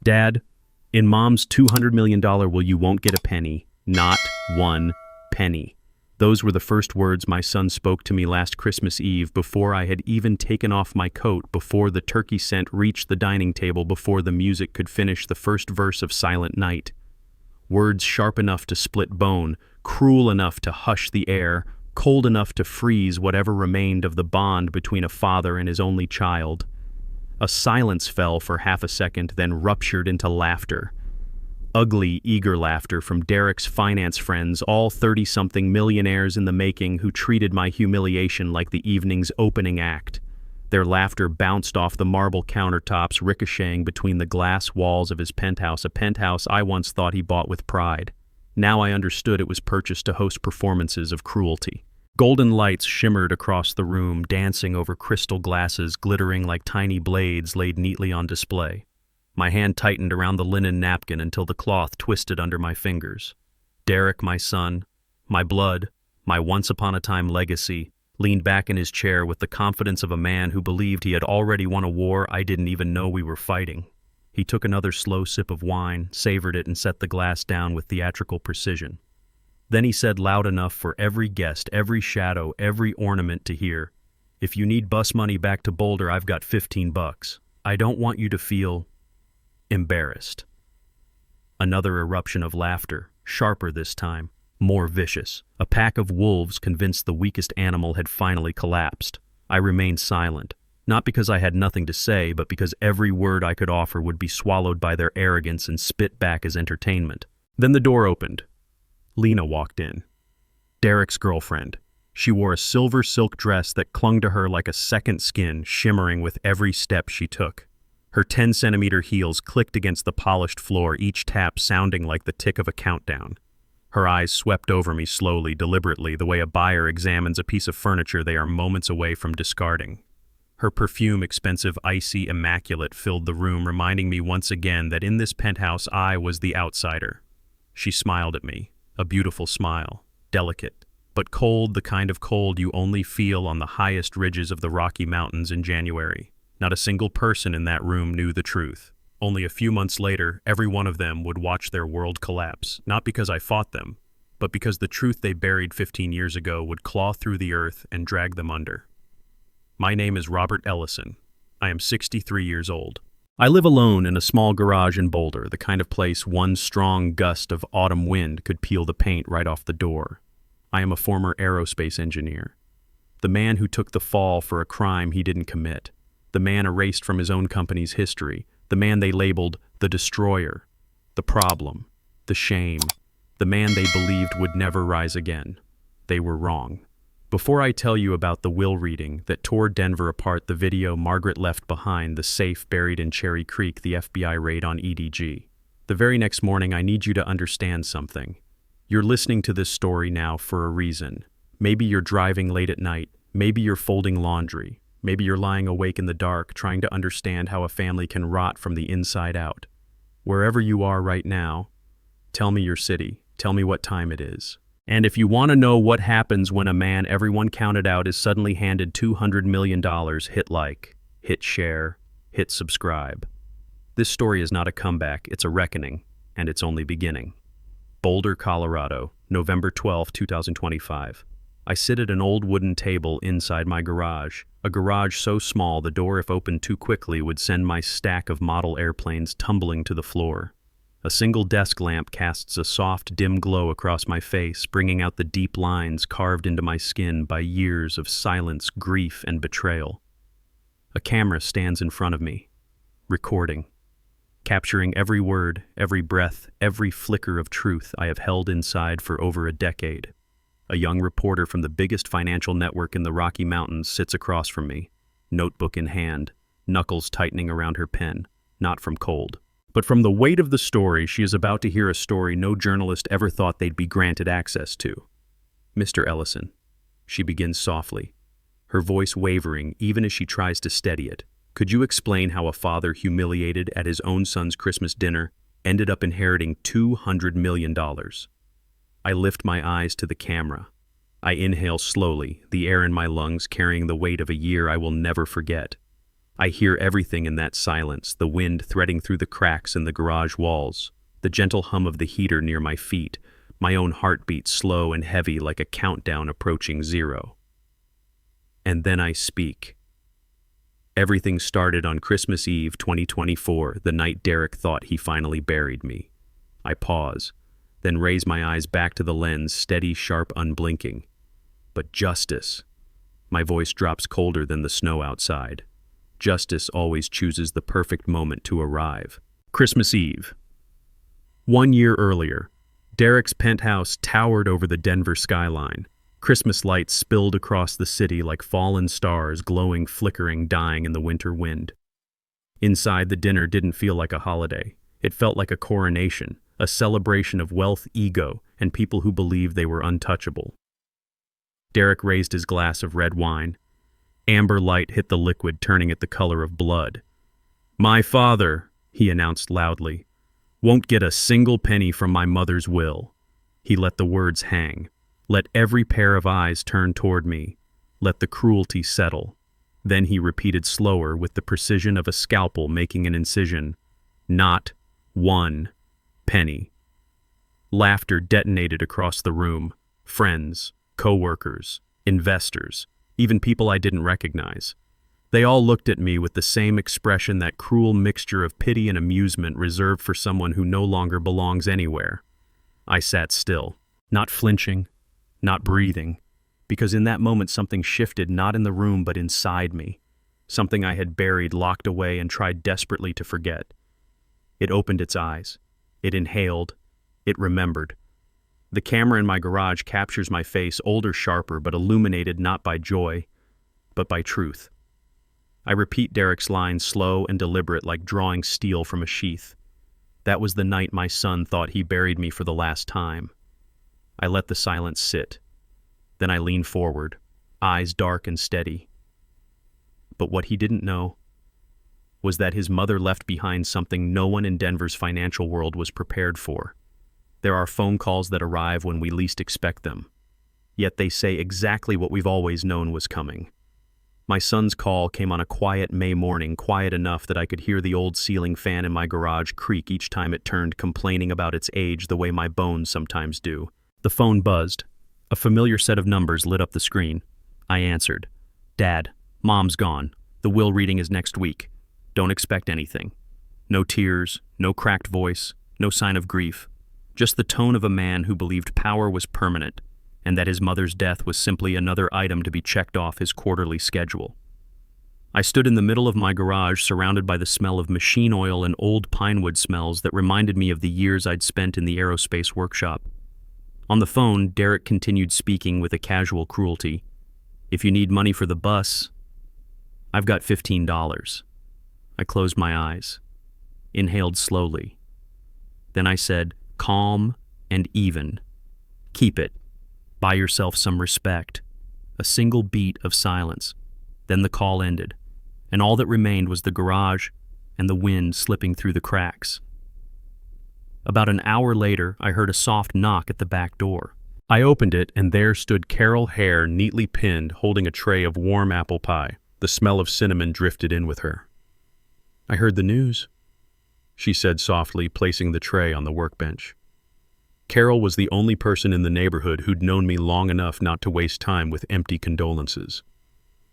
Dad, in Mom's $200 million will you won't get a penny, not one penny. Those were the first words my son spoke to me last Christmas Eve, before I had even taken off my coat, before the turkey scent reached the dining table, before the music could finish the first verse of Silent Night. Words sharp enough to split bone, cruel enough to hush the air, cold enough to freeze whatever remained of the bond between a father and his only child. A silence fell for half a second, then ruptured into laughter. Ugly, eager laughter from Derek's finance friends, all 30-something millionaires in the making, who treated my humiliation like the evening's opening act. Their laughter bounced off the marble countertops, ricocheting between the glass walls of his penthouse, a penthouse I once thought he bought with pride. Now I understood it was purchased to host performances of cruelty. Golden lights shimmered across the room, dancing over crystal glasses, glittering like tiny blades laid neatly on display. My hand tightened around the linen napkin until the cloth twisted under my fingers. Derek, my son, my blood, my once-upon-a-time legacy, leaned back in his chair with the confidence of a man who believed he had already won a war I didn't even know we were fighting. He took another slow sip of wine, savored it, and set the glass down with theatrical precision. Then he said loud enough for every guest, every shadow, every ornament to hear, "If you need bus money back to Boulder, I've got $15. I don't want you to feel embarrassed." Another eruption of laughter, sharper this time, more vicious. A pack of wolves convinced the weakest animal had finally collapsed. I remained silent, not because I had nothing to say, but because every word I could offer would be swallowed by their arrogance and spit back as entertainment. Then the door opened. Lena walked in. Derek's girlfriend. She wore a silver silk dress that clung to her like a second skin, shimmering with every step she took. Her 10-centimeter heels clicked against the polished floor, each tap sounding like the tick of a countdown. Her eyes swept over me slowly, deliberately, the way a buyer examines a piece of furniture they are moments away from discarding. Her perfume, expensive, icy, immaculate, filled the room, reminding me once again that in this penthouse I was the outsider. She smiled at me, a beautiful smile, delicate, but cold, the kind of cold you only feel on the highest ridges of the Rocky Mountains in January. Not a single person in that room knew the truth. Only a few months later, every one of them would watch their world collapse, not because I fought them, but because the truth they buried 15 years ago would claw through the earth and drag them under. My name is Robert Ellison. I am 63 years old. I live alone in a small garage in Boulder, the kind of place one strong gust of autumn wind could peel the paint right off the door. I am a former aerospace engineer. The man who took the fall for a crime he didn't commit. The man erased from his own company's history. The man they labeled the destroyer, the problem, the shame. The man they believed would never rise again. They were wrong. Before I tell you about the will reading that tore Denver apart, the video Margaret left behind, the safe buried in Cherry Creek, the FBI raid on EDG, the very next morning, I need you to understand something. You're listening to this story now for a reason. Maybe you're driving late at night. Maybe you're folding laundry. Maybe you're lying awake in the dark, trying to understand how a family can rot from the inside out. Wherever you are right now, tell me your city. Tell me what time it is. And if you want to know what happens when a man everyone counted out is suddenly handed $200 million, hit like, hit share, hit subscribe. This story is not a comeback, it's a reckoning, and it's only beginning. Boulder, Colorado, November 12, 2025. I sit at an old wooden table inside my garage, a garage so small the door, if opened too quickly, would send my stack of model airplanes tumbling to the floor. A single desk lamp casts a soft, dim glow across my face, bringing out the deep lines carved into my skin by years of silence, grief, and betrayal. A camera stands in front of me, recording, capturing every word, every breath, every flicker of truth I have held inside for over a decade. A young reporter from the biggest financial network in the Rocky Mountains sits across from me, notebook in hand, knuckles tightening around her pen, not from cold, but from the weight of the story. She is about to hear a story no journalist ever thought they'd be granted access to. "Mr. Ellison," she begins softly, her voice wavering even as she tries to steady it, "could you explain how a father humiliated at his own son's Christmas dinner ended up inheriting $200 million? I lift my eyes to the camera. I inhale slowly, the air in my lungs carrying the weight of a year I will never forget. I hear everything in that silence, the wind threading through the cracks in the garage walls, the gentle hum of the heater near my feet, my own heartbeat slow and heavy like a countdown approaching 0. And then I speak. Everything started on Christmas Eve 2024, the night Derek thought he finally buried me. I pause, then raise my eyes back to the lens, steady, sharp, unblinking. But justice. My voice drops colder than the snow outside. Justice always chooses the perfect moment to arrive. Christmas Eve. 1 year earlier, Derek's penthouse towered over the Denver skyline. Christmas lights spilled across the city like fallen stars, glowing, flickering, dying in the winter wind. Inside, the dinner didn't feel like a holiday. It felt like a coronation, a celebration of wealth, ego, and people who believed they were untouchable. Derek raised his glass of red wine. Amber light hit the liquid, turning it the color of blood. "My father," he announced loudly, "won't get a single penny from my mother's will." He let the words hang. Let every pair of eyes turn toward me. Let the cruelty settle. Then he repeated slower, with the precision of a scalpel making an incision. "Not 1 penny." Laughter detonated across the room. Friends, co-workers, investors, even people I didn't recognize. They all looked at me with the same expression, that cruel mixture of pity and amusement reserved for someone who no longer belongs anywhere. I sat still, not flinching, not breathing, because in that moment something shifted, not in the room but inside me. Something I had buried, locked away, and tried desperately to forget. It opened its eyes. It inhaled. It remembered. The camera in my garage captures my face, older, sharper, but illuminated not by joy, but by truth. I repeat Derek's lines, slow and deliberate, like drawing steel from a sheath. That was the night my son thought he buried me for the last time. I let the silence sit. Then I leaned forward, eyes dark and steady. But what he didn't know was that his mother left behind something no one in Denver's financial world was prepared for. There are phone calls that arrive when we least expect them. Yet they say exactly what we've always known was coming. My son's call came on a quiet May morning, quiet enough that I could hear the old ceiling fan in my garage creak each time it turned, complaining about its age the way my bones sometimes do. The phone buzzed. A familiar set of numbers lit up the screen. I answered. "Dad, Mom's gone. The will reading is next week. Don't expect anything." No tears, no cracked voice, no sign of grief. Just the tone of a man who believed power was permanent, and that his mother's death was simply another item to be checked off his quarterly schedule. I stood in the middle of my garage, surrounded by the smell of machine oil and old pinewood smells that reminded me of the years I'd spent in the aerospace workshop. On the phone, Derek continued speaking with a casual cruelty. "If you need money for the bus, I've got $15. I closed my eyes, inhaled slowly. Then I said, "Calm and even. Keep it. Buy yourself some respect." A single beat of silence. Then the call ended, and all that remained was the garage and the wind slipping through the cracks. About an hour later, I heard a soft knock at the back door. I opened it, and there stood Carol Hare, neatly pinned, holding a tray of warm apple pie. The smell of cinnamon drifted in with her. "I heard the news," she said softly, placing the tray on the workbench. Carol was the only person in the neighborhood who'd known me long enough not to waste time with empty condolences.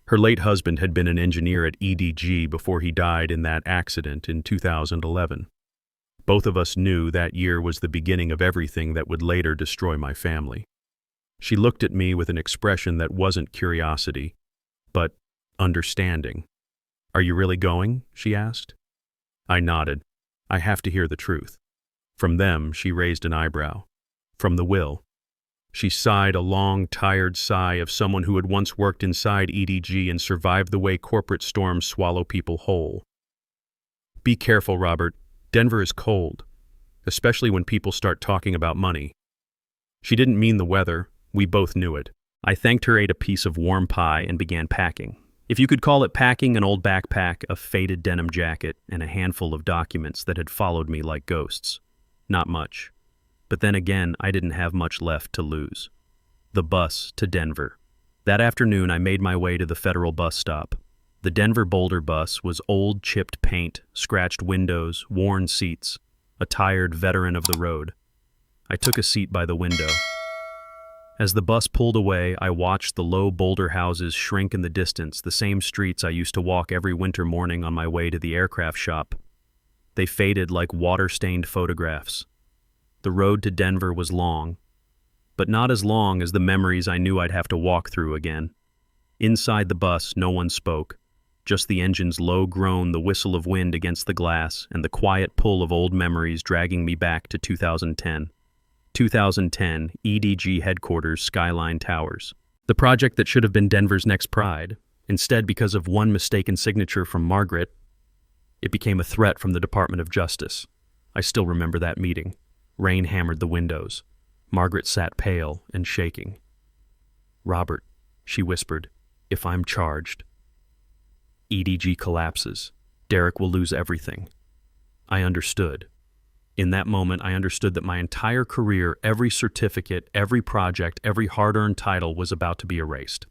Her late husband had been an engineer at EDG before he died in that accident in 2011. Both of us knew that year was the beginning of everything that would later destroy my family. She looked at me with an expression that wasn't curiosity, but understanding. "Are you really going?" she asked. I nodded. "I have to hear the truth." From them, she raised an eyebrow. "From the will." She sighed, a long, tired sigh of someone who had once worked inside EDG and survived the way corporate storms swallow people whole. "Be careful, Robert. Denver is cold, especially when people start talking about money." She didn't mean the weather. We both knew it. I thanked her, ate a piece of warm pie, and began packing. If you could call it packing, an old backpack, a faded denim jacket, and a handful of documents that had followed me like ghosts. Not much. But then again, I didn't have much left to lose. The bus to Denver. That afternoon, I made my way to the Federal bus stop. The Denver Boulder bus was old chipped paint, scratched windows, worn seats, a tired veteran of the road. I took a seat by the window. As the bus pulled away, I watched the low Boulder houses shrink in the distance, the same streets I used to walk every winter morning on my way to the aircraft shop. They faded like water-stained photographs. The road to Denver was long, but not as long as the memories I knew I'd have to walk through again. Inside the bus, no one spoke. Just the engine's low groan, the whistle of wind against the glass, and the quiet pull of old memories dragging me back to 2010. 2010, EDG headquarters, Skyline Towers. The project that should have been Denver's next pride. Instead, because of one mistaken signature from Margaret, it became a threat from the Department of Justice. I still remember that meeting. Rain hammered the windows. Margaret sat pale and shaking. "Robert," she whispered, "if I'm charged, EDG collapses. Derek will lose everything." I understood. In that moment, I understood that my entire career, every certificate, every project, every hard-earned title was about to be erased.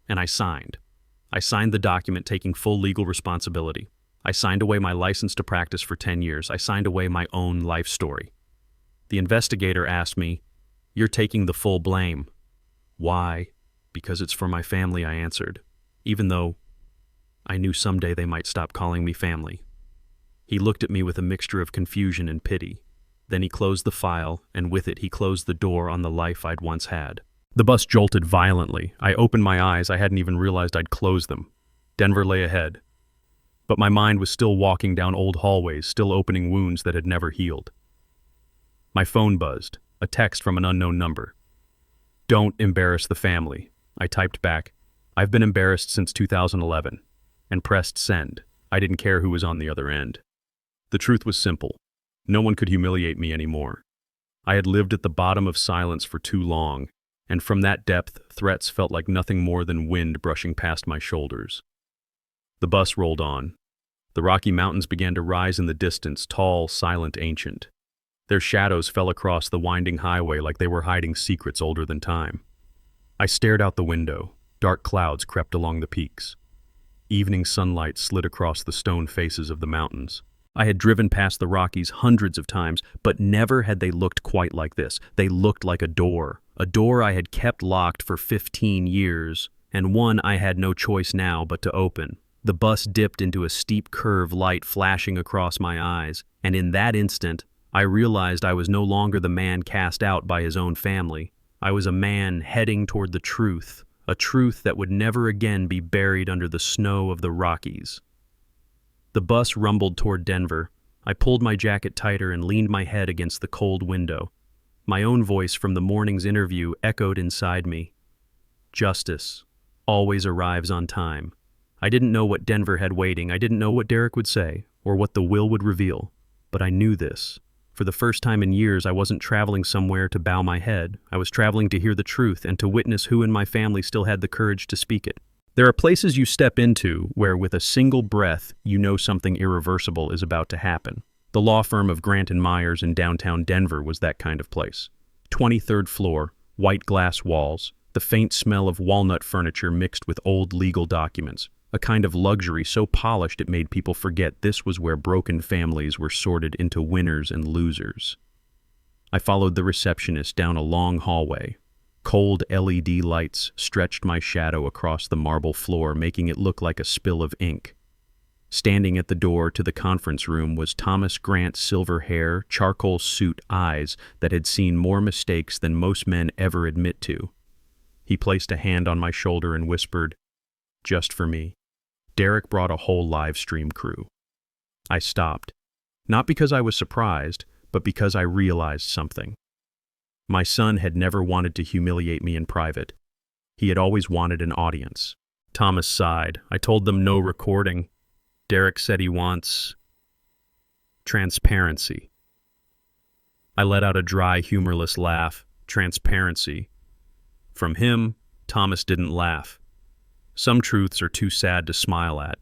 And I signed. I signed the document taking full legal responsibility. I signed away my license to practice for 10 years. I signed away my own life story. The investigator asked me, "You're taking the full blame." "Why?" "Because it's for my family," I answered, even though I knew someday they might stop calling me family. He looked at me with a mixture of confusion and pity. Then he closed the file, and with it he closed the door on the life I'd once had. The bus jolted violently. I opened my eyes. I hadn't even realized I'd closed them. Denver lay ahead. But my mind was still walking down old hallways, still opening wounds that had never healed. My phone buzzed, a text from an unknown number. "Don't embarrass the family." I typed back, "I've been embarrassed since 2011, and pressed send. I didn't care who was on the other end. The truth was simple. No one could humiliate me anymore. I had lived at the bottom of silence for too long, and from that depth, threats felt like nothing more than wind brushing past my shoulders. The bus rolled on. The Rocky Mountains began to rise in the distance, tall, silent, ancient. Their shadows fell across the winding highway like they were hiding secrets older than time. I stared out the window. Dark clouds crept along the peaks. Evening sunlight slid across the stone faces of the mountains. I had driven past the Rockies hundreds of times, but never had they looked quite like this. They looked like a door I had kept locked for 15 years, and one I had no choice now but to open. The bus dipped into a steep curve, light flashing across my eyes, and in that instant, I realized I was no longer the man cast out by his own family. I was a man heading toward the truth, a truth that would never again be buried under the snow of the Rockies. The bus rumbled toward Denver. I pulled my jacket tighter and leaned my head against the cold window. My own voice from the morning's interview echoed inside me. Justice always arrives on time. I didn't know what Denver had waiting. I didn't know what Derek would say, or what the will would reveal. But I knew this. For the first time in years, I wasn't traveling somewhere to bow my head. I was traveling to hear the truth and to witness who in my family still had the courage to speak it. There are places you step into where with a single breath you know something irreversible is about to happen. The law firm of Grant and Myers in downtown Denver was that kind of place. 23rd floor, white glass walls, the faint smell of walnut furniture mixed with old legal documents, a kind of luxury so polished it made people forget this was where broken families were sorted into winners and losers. I followed the receptionist down a long hallway. Cold LED lights stretched my shadow across the marble floor, making it look like a spill of ink. Standing at the door to the conference room was Thomas Grant's silver hair, charcoal suit eyes that had seen more mistakes than most men ever admit to. He placed a hand on my shoulder and whispered, "Just for me." Derek brought a whole live stream crew. I stopped, not because I was surprised, but because I realized something. My son had never wanted to humiliate me in private. He had always wanted an audience. Thomas sighed. I told them no recording. Derek said he wants transparency. I let out a dry, humorless laugh. Transparency. From him, Thomas didn't laugh. Some truths are too sad to smile at.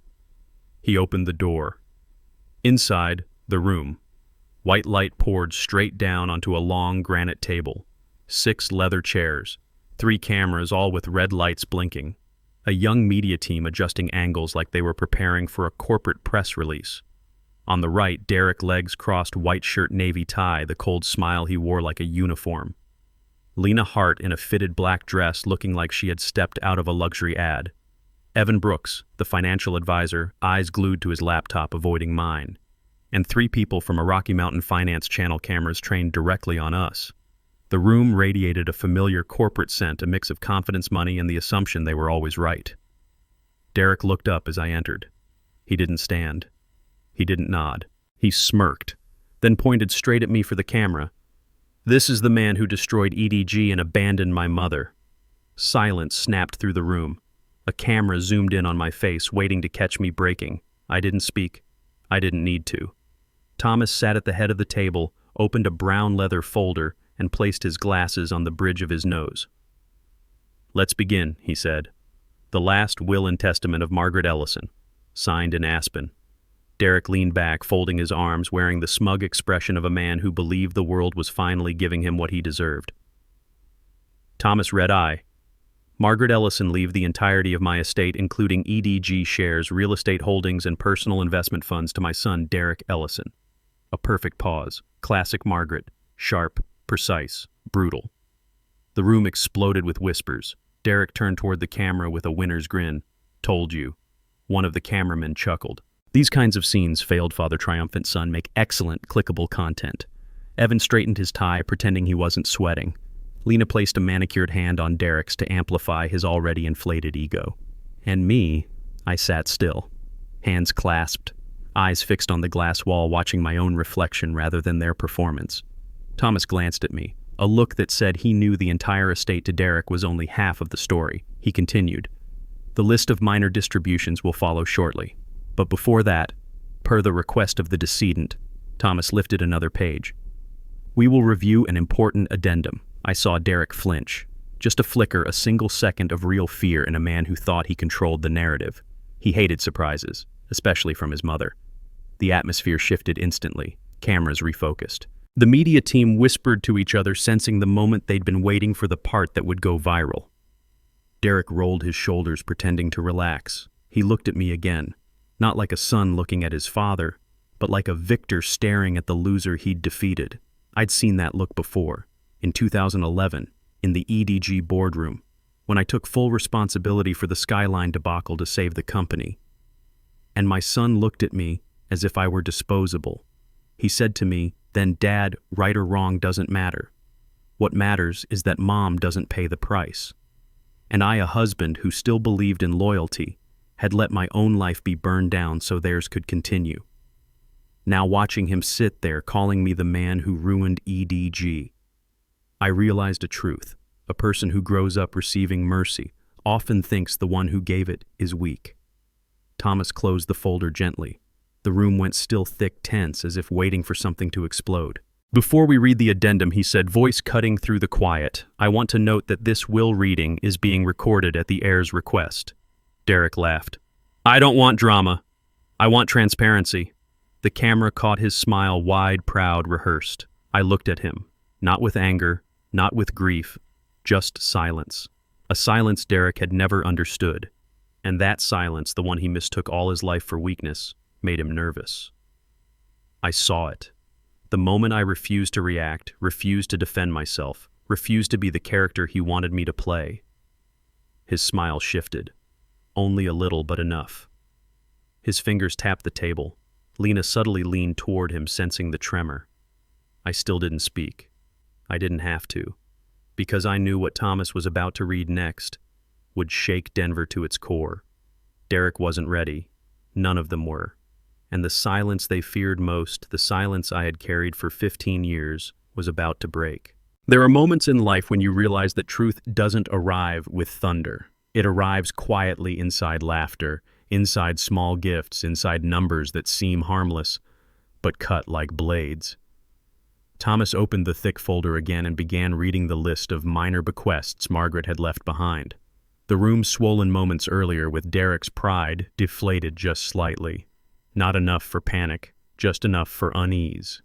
He opened the door. Inside, the room. White light poured straight down onto a long granite table. 6 leather chairs. 3 cameras, all with red lights blinking. A young media team adjusting angles like they were preparing for a corporate press release. On the right, Derek, legs crossed, white shirt, navy tie, the cold smile he wore like a uniform. Lena Hart in a fitted black dress looking like she had stepped out of a luxury ad. Evan Brooks, the financial advisor, eyes glued to his laptop, avoiding mine. And 3 people from a Rocky Mountain Finance Channel cameras trained directly on us. The room radiated a familiar corporate scent, a mix of confidence, money, and the assumption they were always right. Derek looked up as I entered. He didn't stand. He didn't nod. He smirked, then pointed straight at me for the camera. "This is the man who destroyed EDG and abandoned my mother." Silence snapped through the room. A camera zoomed in on my face, waiting to catch me breaking. I didn't speak. I didn't need to. Thomas sat at the head of the table, opened a brown leather folder, and placed his glasses on the bridge of his nose. "Let's begin," he said. "The last will and testament of Margaret Ellison, signed in Aspen." Derek leaned back, folding his arms, wearing the smug expression of a man who believed the world was finally giving him what he deserved. Thomas read I. "Margaret Ellison leave the entirety of my estate, including EDG shares, real estate holdings, and personal investment funds, to my son, Derek Ellison." A perfect pause. Classic Margaret. Sharp, precise, brutal. The room exploded with whispers. Derek turned toward the camera with a winner's grin. "Told you." One of the cameramen chuckled. These kinds of scenes, failed father, triumphant son, make excellent clickable content. Evan straightened his tie, pretending he wasn't sweating. Lena placed a manicured hand on Derek's to amplify his already inflated ego. And me, I sat still, hands clasped, eyes fixed on the glass wall, watching my own reflection rather than their performance. Thomas glanced at me, a look that said he knew the entire estate to Derek was only half of the story. He continued, "The list of minor distributions will follow shortly. But before that, per the request of the decedent," Thomas lifted another page, "we will review an important addendum." I saw Derek flinch. Just a flicker, a single second of real fear in a man who thought he controlled the narrative. He hated surprises, especially from his mother. The atmosphere shifted instantly. Cameras refocused. The media team whispered to each other, sensing the moment they'd been waiting for, the part that would go viral. Derek rolled his shoulders, pretending to relax. He looked at me again. Not like a son looking at his father, but like a victor staring at the loser he'd defeated. I'd seen that look before, in 2011, in the EDG boardroom, when I took full responsibility for the Skyline debacle to save the company. And my son looked at me as if I were disposable. He said to me, "Then Dad, right or wrong doesn't matter. What matters is that Mom doesn't pay the price." And I, a husband who still believed in loyalty, had let my own life be burned down so theirs could continue. Now watching him sit there calling me the man who ruined EDG, I realized a truth. A person who grows up receiving mercy often thinks the one who gave it is weak. Thomas closed the folder gently. The room went still, thick, tense, as if waiting for something to explode. "Before we read the addendum," he said, voice cutting through the quiet, "I want to note that this will reading is being recorded at the heir's request." Derek laughed. "I don't want drama. I want transparency." The camera caught his smile, wide, proud, rehearsed. I looked at him, not with anger, not with grief, just silence. A silence Derek had never understood. And that silence, the one he mistook all his life for weakness, made him nervous. I saw it. The moment I refused to react, refused to defend myself, refused to be the character he wanted me to play. His smile shifted. Only a little, but enough. His fingers tapped the table. Lena subtly leaned toward him, sensing the tremor. I still didn't speak. I didn't have to, because I knew what Thomas was about to read next would shake Denver to its core. Derek wasn't ready. None of them were. And the silence they feared most, the silence I had carried for 15 years, was about to break. There are moments in life when you realize that truth doesn't arrive with thunder. It arrives quietly inside laughter, inside small gifts, inside numbers that seem harmless, but cut like blades. Thomas opened the thick folder again and began reading the list of minor bequests Margaret had left behind. The room swollen moments earlier with Derek's pride deflated just slightly. Not enough for panic, just enough for unease.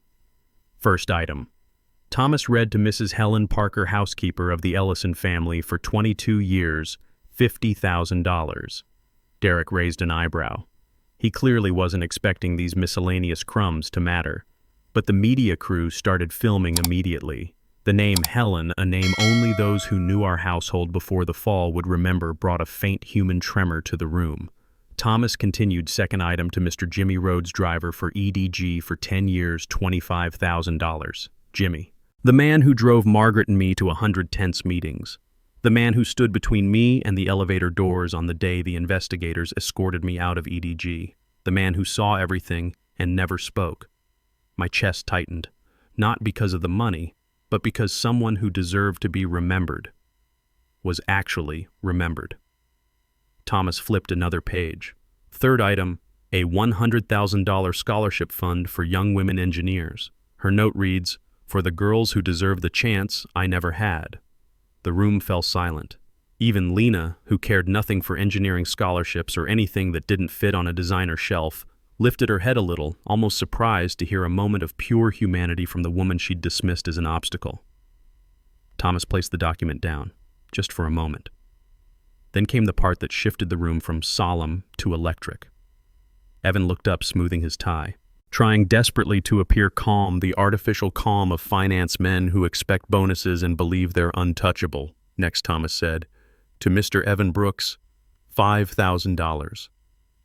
First item. Thomas read to Mrs. Helen Parker, housekeeper of the Ellison family for 22 years, $50,000. Derek raised an eyebrow. He clearly wasn't expecting these miscellaneous crumbs to matter. But the media crew started filming immediately. The name Helen, a name only those who knew our household before the fall would remember, brought a faint human tremor to the room. Thomas continued second item to Mr. Jimmy Rhodes, driver for EDG for 10 years, $25,000. Jimmy. The man who drove Margaret and me to 100 tense meetings. The man who stood between me and the elevator doors on the day the investigators escorted me out of EDG. The man who saw everything and never spoke. My chest tightened, not because of the money, but because someone who deserved to be remembered was actually remembered. Thomas flipped another page. Third item, a $100,000 scholarship fund for young women engineers. Her note reads, "For the girls who deserve the chance I never had." The room fell silent. Even Lena, who cared nothing for engineering scholarships or anything that didn't fit on a designer shelf, lifted her head a little, almost surprised to hear a moment of pure humanity from the woman she'd dismissed as an obstacle. Thomas placed the document down, just for a moment. Then came the part that shifted the room from solemn to electric. Evan looked up, smoothing his tie, trying desperately to appear calm, the artificial calm of finance men who expect bonuses and believe they're untouchable. Next, Thomas said, "To Mr. Evan Brooks, $5,000.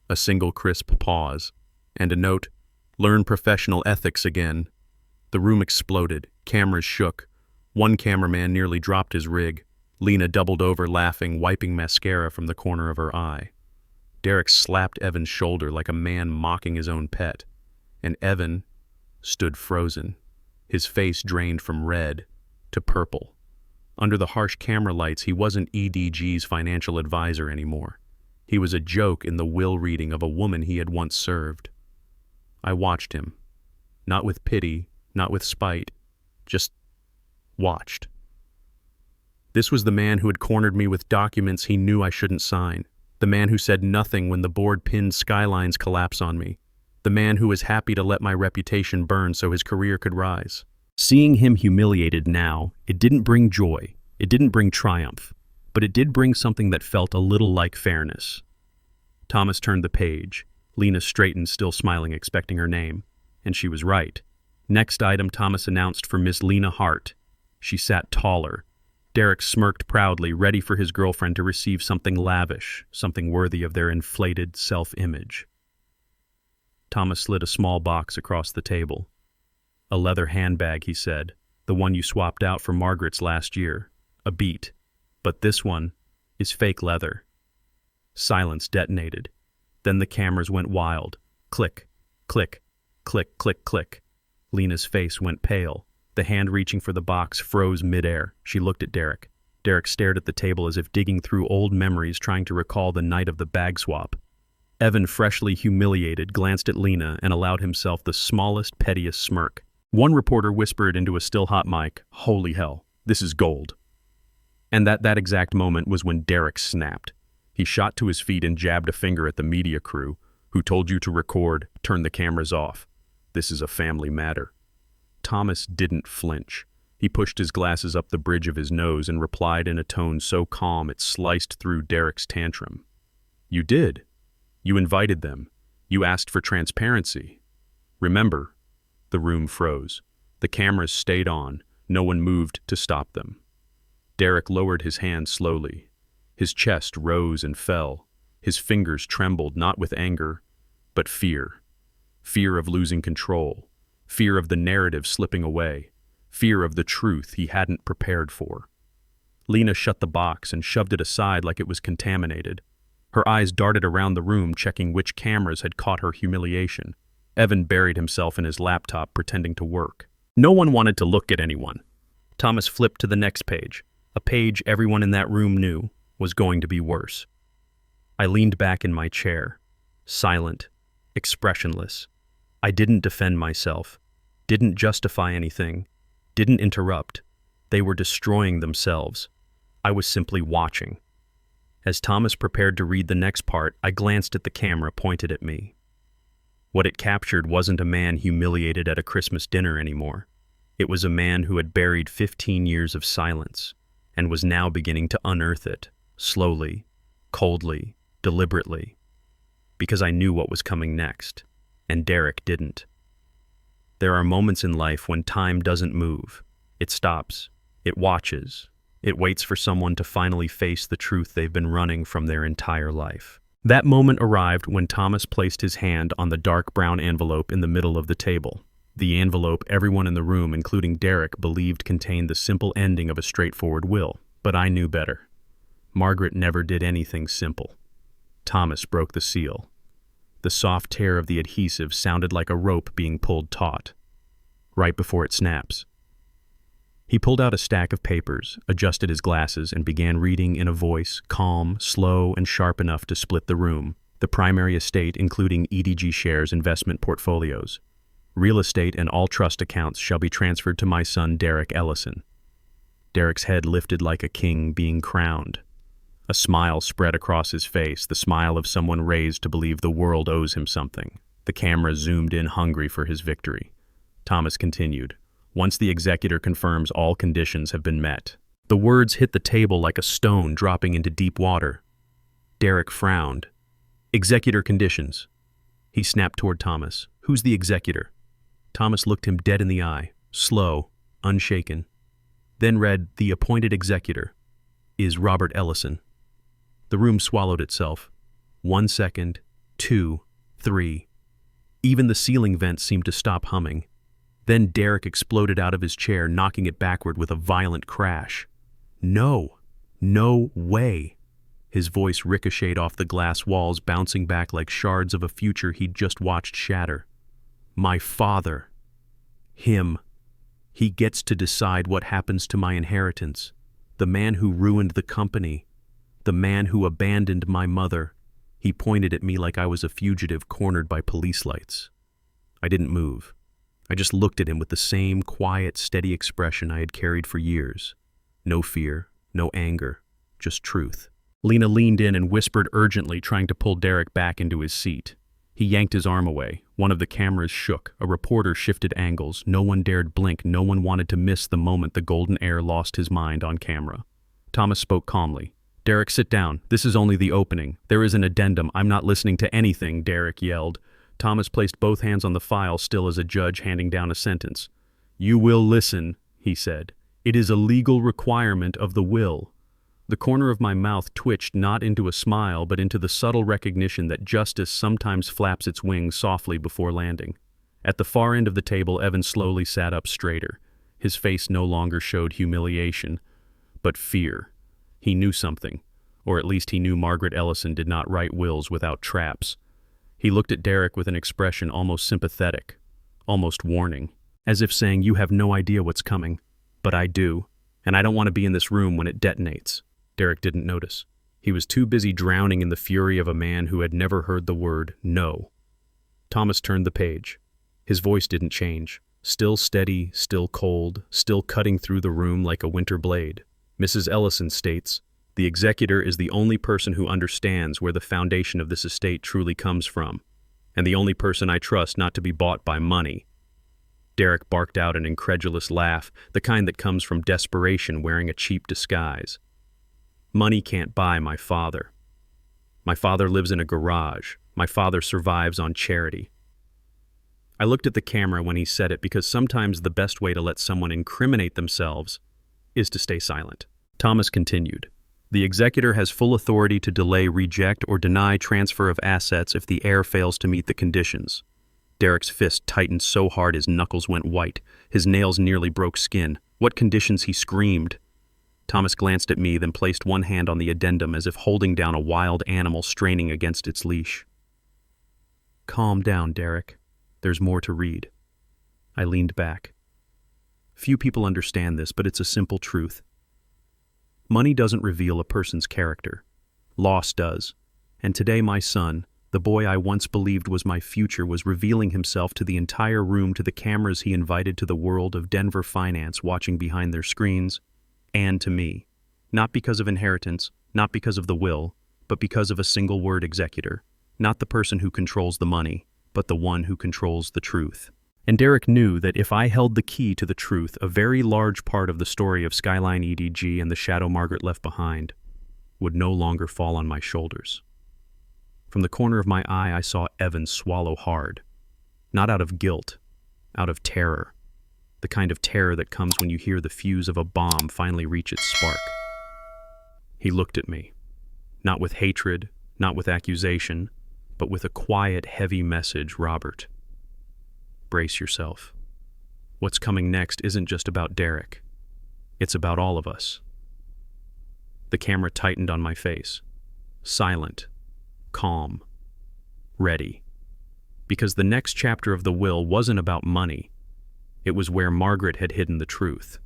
A single crisp pause, and a note, "Learn professional ethics again." The room exploded, cameras shook. One cameraman nearly dropped his rig. Lena doubled over, laughing, wiping mascara from the corner of her eye. Derek slapped Evan's shoulder like a man mocking his own pet, and Evan stood frozen, his face drained from red to purple. Under the harsh camera lights, he wasn't EDG's financial advisor anymore. He was a joke in the will reading of a woman he had once served. I watched him, not with pity, not with spite, just watched. This was the man who had cornered me with documents he knew I shouldn't sign. The man who said nothing when the board pinned skylines collapse on me. The man who was happy to let my reputation burn so his career could rise. Seeing him humiliated now, it didn't bring joy, it didn't bring triumph, but it did bring something that felt a little like fairness. Thomas turned the page. Lena straightened, still smiling, expecting her name. And she was right. Next item, Thomas announced for Miss Lena Hart. She sat taller. Derek smirked proudly, ready for his girlfriend to receive something lavish, something worthy of their inflated self-image. Thomas slid a small box across the table. "A leather handbag," he said. "The one you swapped out for Margaret's last year. A beat. But this one is fake leather." Silence detonated. Then the cameras went wild. Click, click, click, click, click. Lena's face went pale. The hand reaching for the box froze midair. She looked at Derek. Derek stared at the table as if digging through old memories, trying to recall the night of the bag swap. Evan, freshly humiliated, glanced at Lena and allowed himself the smallest, pettiest smirk. One reporter whispered into a still-hot mic, "Holy hell, this is gold." And that exact moment was when Derek snapped. He shot to his feet and jabbed a finger at the media crew. "Who told you to record? Turn the cameras off. This is a family matter." Thomas didn't flinch. He pushed his glasses up the bridge of his nose and replied in a tone so calm it sliced through Derek's tantrum. "You did. You invited them. You asked for transparency. Remember." The room froze. The cameras stayed on. No one moved to stop them. Derek lowered his hand slowly. His chest rose and fell. His fingers trembled, not with anger, but fear. Fear of losing control. Fear of the narrative slipping away. Fear of the truth he hadn't prepared for. Lena shut the box and shoved it aside like it was contaminated. Her eyes darted around the room, checking which cameras had caught her humiliation. Evan buried himself in his laptop, pretending to work. No one wanted to look at anyone. Thomas flipped to the next page, a page everyone in that room knew was going to be worse. I leaned back in my chair, silent, expressionless. I didn't defend myself, didn't justify anything, didn't interrupt. They were destroying themselves. I was simply watching. As Thomas prepared to read the next part, I glanced at the camera pointed at me. What it captured wasn't a man humiliated at a Christmas dinner anymore. It was a man who had buried 15 years of silence and was now beginning to unearth it, slowly, coldly, deliberately, because I knew what was coming next, and Derek didn't. There are moments in life when time doesn't move. It stops. It watches. It waits for someone to finally face the truth they've been running from their entire life. That moment arrived when Thomas placed his hand on the dark brown envelope in the middle of the table. The envelope everyone in the room, including Derek, believed contained the simple ending of a straightforward will. But I knew better. Margaret never did anything simple. Thomas broke the seal. The soft tear of the adhesive sounded like a rope being pulled taut, right before it snaps. He pulled out a stack of papers, adjusted his glasses, and began reading in a voice calm, slow, and sharp enough to split the room. The primary estate, including EDG shares, investment portfolios. Real estate and all trust accounts shall be transferred to my son, Derek Ellison. Derek's head lifted like a king being crowned. A smile spread across his face, the smile of someone raised to believe the world owes him something. The camera zoomed in, hungry for his victory. Thomas continued. Once the executor confirms all conditions have been met. The words hit the table like a stone dropping into deep water. Derek frowned. Executor conditions. He snapped toward Thomas. Who's the executor? Thomas looked him dead in the eye, slow, unshaken. Then read, the appointed executor is Robert Ellison. The room swallowed itself. 1 second, 2, 3. Even the ceiling vents seemed to stop humming. Then Derek exploded out of his chair, knocking it backward with a violent crash. No, no way. His voice ricocheted off the glass walls, bouncing back like shards of a future he'd just watched shatter. My father. Him. He gets to decide what happens to my inheritance. The man who ruined the company. The man who abandoned my mother. He pointed at me like I was a fugitive cornered by police lights. I didn't move. I just looked at him with the same quiet, steady expression I had carried for years. No fear, no anger, just truth. Lena leaned in and whispered urgently, trying to pull Derek back into his seat. He yanked his arm away. One of the cameras shook. A reporter shifted angles. No one dared blink. No one wanted to miss the moment the golden heir lost his mind on camera. Thomas spoke calmly. Derek, sit down. This is only the opening. There is an addendum. I'm not listening to anything, Derek yelled. Thomas placed both hands on the file, still as a judge handing down a sentence. You will listen, he said. It is a legal requirement of the will. The corner of my mouth twitched not into a smile, but into the subtle recognition that justice sometimes flaps its wings softly before landing. At the far end of the table, Evan slowly sat up straighter. His face no longer showed humiliation, but fear. He knew something, or at least he knew Margaret Ellison did not write wills without traps. He looked at Derek with an expression almost sympathetic, almost warning, as if saying, you have no idea what's coming, but I do, and I don't want to be in this room when it detonates. Derek didn't notice. He was too busy drowning in the fury of a man who had never heard the word no. Thomas turned the page. His voice didn't change. Still steady, still cold, still cutting through the room like a winter blade. Mrs. Ellison states, the executor is the only person who understands where the foundation of this estate truly comes from, and the only person I trust not to be bought by money. Derek barked out an incredulous laugh, the kind that comes from desperation wearing a cheap disguise. Money can't buy my father. My father lives in a garage. My father survives on charity. I looked at the camera when he said it because sometimes the best way to let someone incriminate themselves is to stay silent. Thomas continued. The executor has full authority to delay, reject, or deny transfer of assets if the heir fails to meet the conditions. Derek's fist tightened so hard his knuckles went white. His nails nearly broke skin. What conditions, he screamed. Thomas glanced at me, then placed one hand on the addendum as if holding down a wild animal straining against its leash. Calm down, Derek. There's more to read. I leaned back. Few people understand this, but it's a simple truth. Money doesn't reveal a person's character. Loss does. And today my son, the boy I once believed was my future, was revealing himself to the entire room, to the cameras he invited to the world of Denver finance watching behind their screens, and to me. Not because of inheritance, not because of the will, but because of a single word, executor. Not the person who controls the money, but the one who controls the truth. And Derek knew that if I held the key to the truth, a very large part of the story of Skyline EDG and the shadow Margaret left behind would no longer fall on my shoulders. From the corner of my eye, I saw Evan swallow hard. Not out of guilt, out of terror. The kind of terror that comes when you hear the fuse of a bomb finally reach its spark. He looked at me, not with hatred, not with accusation, but with a quiet, heavy message. Robert, brace yourself. What's coming next isn't just about Derek. It's about all of us. The camera tightened on my face. Silent, calm, ready. Because the next chapter of the will wasn't about money. It was where Margaret had hidden the truth.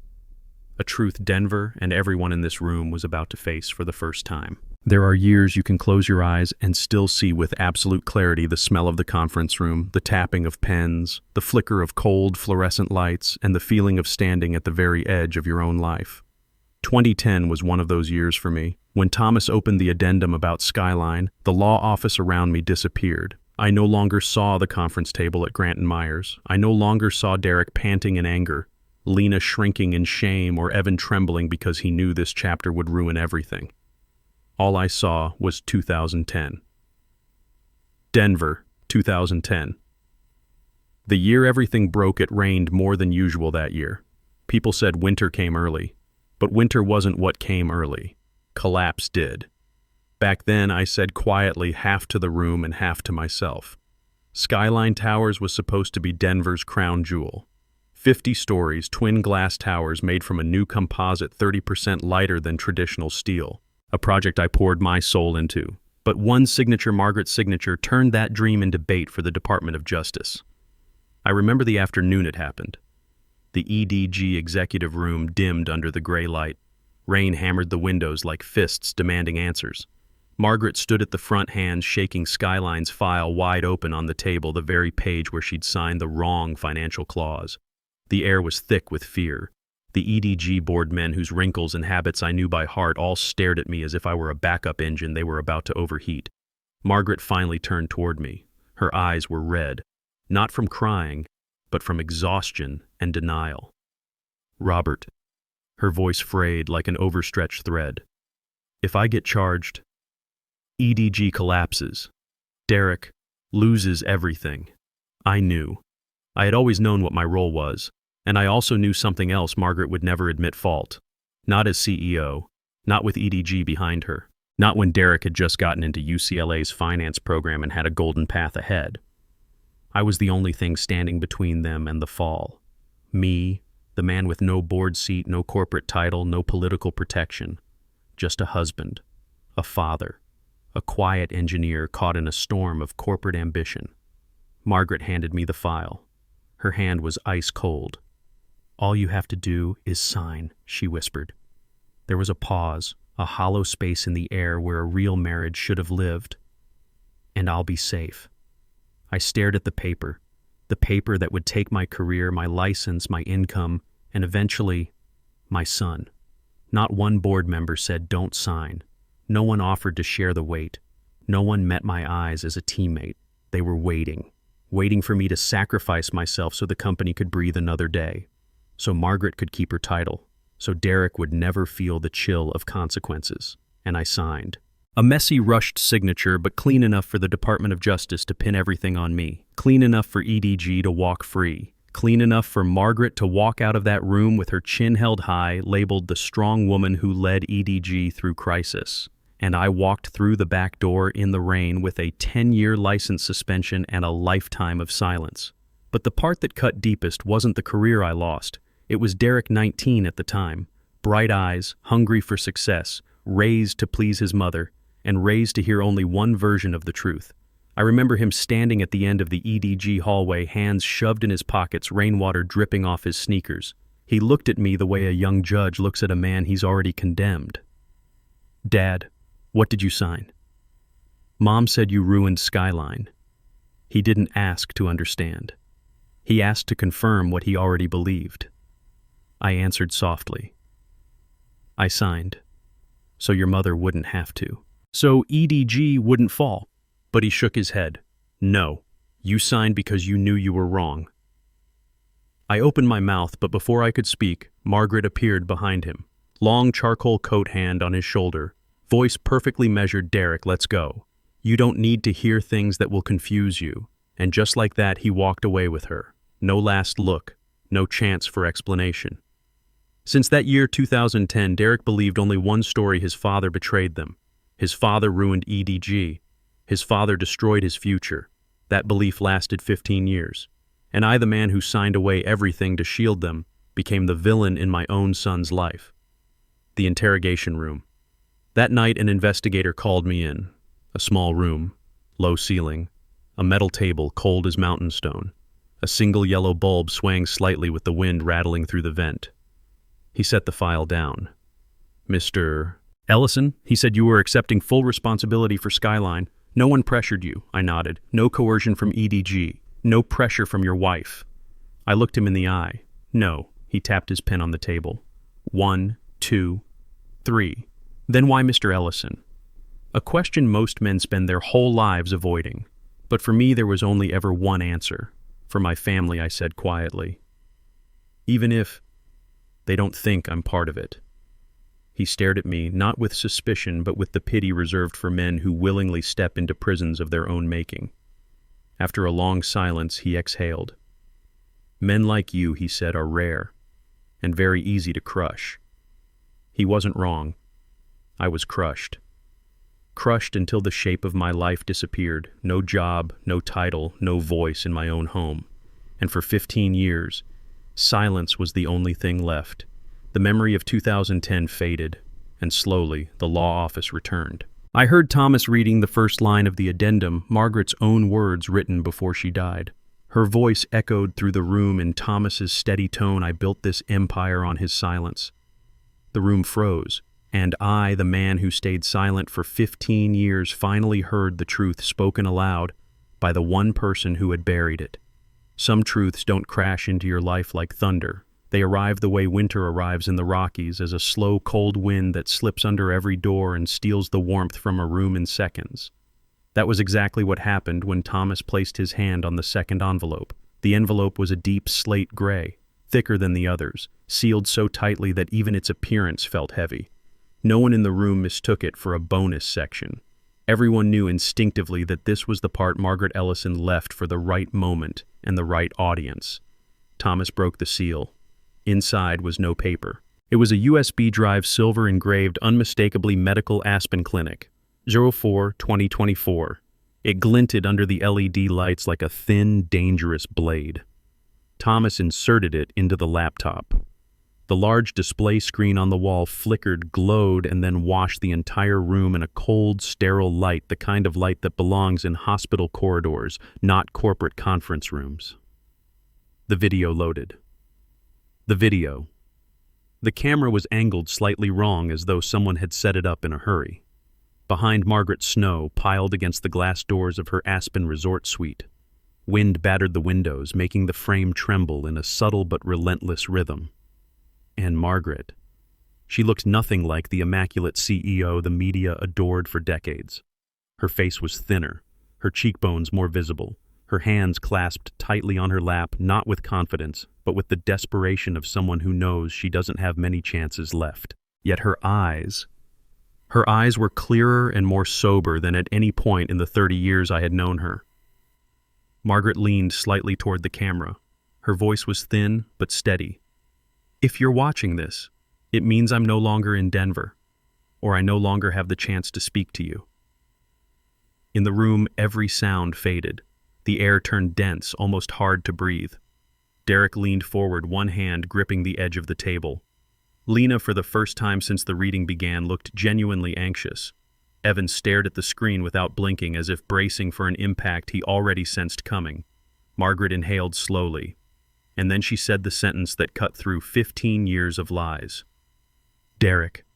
A truth Denver and everyone in this room was about to face for the first time. There are years you can close your eyes and still see with absolute clarity the smell of the conference room, the tapping of pens, the flicker of cold fluorescent lights, and the feeling of standing at the very edge of your own life. 2010 was one of those years for me. When Thomas opened the addendum about Skyline, the law office around me disappeared. I no longer saw the conference table at Grant & Myers. I no longer saw Derek panting in anger, Lena shrinking in shame, or Evan trembling because he knew this chapter would ruin everything. All I saw was 2010. Denver, 2010. The year everything broke, it rained more than usual that year. People said winter came early, but winter wasn't what came early. Collapse did. Back then, I said quietly, half to the room and half to myself. Skyline Towers was supposed to be Denver's crown jewel. 50 stories, twin glass towers made from a new composite 30% lighter than traditional steel. A project I poured my soul into. But one signature, Margaret's signature, turned that dream into bait for the Department of Justice. I remember the afternoon it happened. The EDG executive room dimmed under the gray light. Rain hammered the windows like fists demanding answers. Margaret stood at the front, hands shaking, Skyline's file wide open on the table, the very page where she'd signed the wrong financial clause. The air was thick with fear. The EDG board men, whose wrinkles and habits I knew by heart, all stared at me as if I were a backup engine they were about to overheat. Margaret finally turned toward me. Her eyes were red, not from crying, but from exhaustion and denial. Robert. Her voice frayed like an overstretched thread. If I get charged, EDG collapses. Derek loses everything. I knew. I had always known what my role was. And I also knew something else: Margaret would never admit fault. Not as CEO, not with EDG behind her, not when Derek had just gotten into UCLA's finance program and had a golden path ahead. I was the only thing standing between them and the fall. Me, the man with no board seat, no corporate title, no political protection. Just a husband, a father, a quiet engineer caught in a storm of corporate ambition. Margaret handed me the file. Her hand was ice cold. "All you have to do is sign," she whispered. There was a pause, a hollow space in the air where a real marriage should have lived. "And I'll be safe." I stared at the paper that would take my career, my license, my income, and eventually, my son. Not one board member said, "Don't sign." No one offered to share the weight. No one met my eyes as a teammate. They were waiting for me to sacrifice myself so the company could breathe another day. So Margaret could keep her title, so Derek would never feel the chill of consequences. And I signed. A messy, rushed signature, but clean enough for the Department of Justice to pin everything on me. Clean enough for EDG to walk free. Clean enough for Margaret to walk out of that room with her chin held high, labeled the strong woman who led EDG through crisis. And I walked through the back door in the rain with a 10-year license suspension and a lifetime of silence. But the part that cut deepest wasn't the career I lost. It was Derek, 19 at the time, bright eyes, hungry for success, raised to please his mother, and raised to hear only one version of the truth. I remember him standing at the end of the EDG hallway, hands shoved in his pockets, rainwater dripping off his sneakers. He looked at me the way a young judge looks at a man he's already condemned. "Dad, what did you sign?" "Mom said you ruined Skyline." He didn't ask to understand. He asked to confirm what he already believed. I answered softly. "I signed, so your mother wouldn't have to. So EDG wouldn't fall." But he shook his head. "No, you signed because you knew you were wrong." I opened my mouth, but before I could speak, Margaret appeared behind him. Long charcoal coat hand on his shoulder, Voice perfectly measured. Derek, let's go. You don't need to hear things that will confuse you. And just like that, he walked away with her. No last look, no chance for explanation. Since that year 2010, Derek believed only one story: his father betrayed them. His father ruined EDG. His father destroyed his future. That belief lasted 15 years. And I, the man who signed away everything to shield them, became the villain in my own son's life. The interrogation room. That night, an investigator called me in. A small room, low ceiling, a metal table cold as mountain stone, a single yellow bulb swaying slightly with the wind rattling through the vent. He set the file down. Mr. Ellison, he said, you were accepting full responsibility for Skyline. No one pressured you, I nodded. No coercion from EDG. No pressure from your wife. I looked him in the eye. No, he tapped his pen on the table. 1, 2, 3. Then why Mr. Ellison? A question most men spend their whole lives avoiding. But for me, there was only ever one answer. For my family, I said quietly. Even if they don't think I'm part of it. He stared at me, not with suspicion, but with the pity reserved for men who willingly step into prisons of their own making. After a long silence, he exhaled. Men like you, he said, are rare, and very easy to crush. He wasn't wrong. I was crushed. Crushed until the shape of my life disappeared. No job, no title, no voice in my own home. And for 15 years, silence was the only thing left. The memory of 2010 faded, and slowly the law office returned. I heard Thomas reading the first line of the addendum, Margaret's own words written before she died. Her voice echoed through the room. In Thomas's steady tone, I built this empire on his silence. The room froze, and I, the man who stayed silent for 15 years, finally heard the truth spoken aloud by the one person who had buried it. Some truths don't crash into your life like thunder. They arrive the way winter arrives in the Rockies, as a slow, cold wind that slips under every door and steals the warmth from a room in seconds. That was exactly what happened when Thomas placed his hand on the second envelope. The envelope was a deep slate gray, thicker than the others, sealed so tightly that even its appearance felt heavy. No one in the room mistook it for a bonus section. Everyone knew instinctively that this was the part Margaret Ellison left for the right moment and the right audience. Thomas broke the seal. Inside was no paper. It was a USB drive, silver engraved, unmistakably Medical Aspen Clinic, 04-2024. It glinted under the LED lights like a thin, dangerous blade. Thomas inserted it into the laptop. The large display screen on the wall flickered, glowed, and then washed the entire room in a cold, sterile light, the kind of light that belongs in hospital corridors, not corporate conference rooms. The video loaded. The video. The camera was angled slightly wrong, as though someone had set it up in a hurry. Behind Margaret, snow piled against the glass doors of her Aspen resort suite. Wind battered the windows, making the frame tremble in a subtle but relentless rhythm. And Margaret. She looked nothing like the immaculate CEO the media adored for decades. Her face was thinner, her cheekbones more visible, her hands clasped tightly on her lap, not with confidence, but with the desperation of someone who knows she doesn't have many chances left. Yet her eyes were clearer and more sober than at any point in the 30 years I had known her. Margaret leaned slightly toward the camera. Her voice was thin but steady. If you're watching this, it means I'm no longer in Denver, or I no longer have the chance to speak to you. In the room, every sound faded. The air turned dense, almost hard to breathe. Derek leaned forward, one hand gripping the edge of the table. Lena, for the first time since the reading began, looked genuinely anxious. Evan stared at the screen without blinking, as if bracing for an impact he already sensed coming. Margaret inhaled slowly, and then she said the sentence that cut through 15 years of lies. Derek,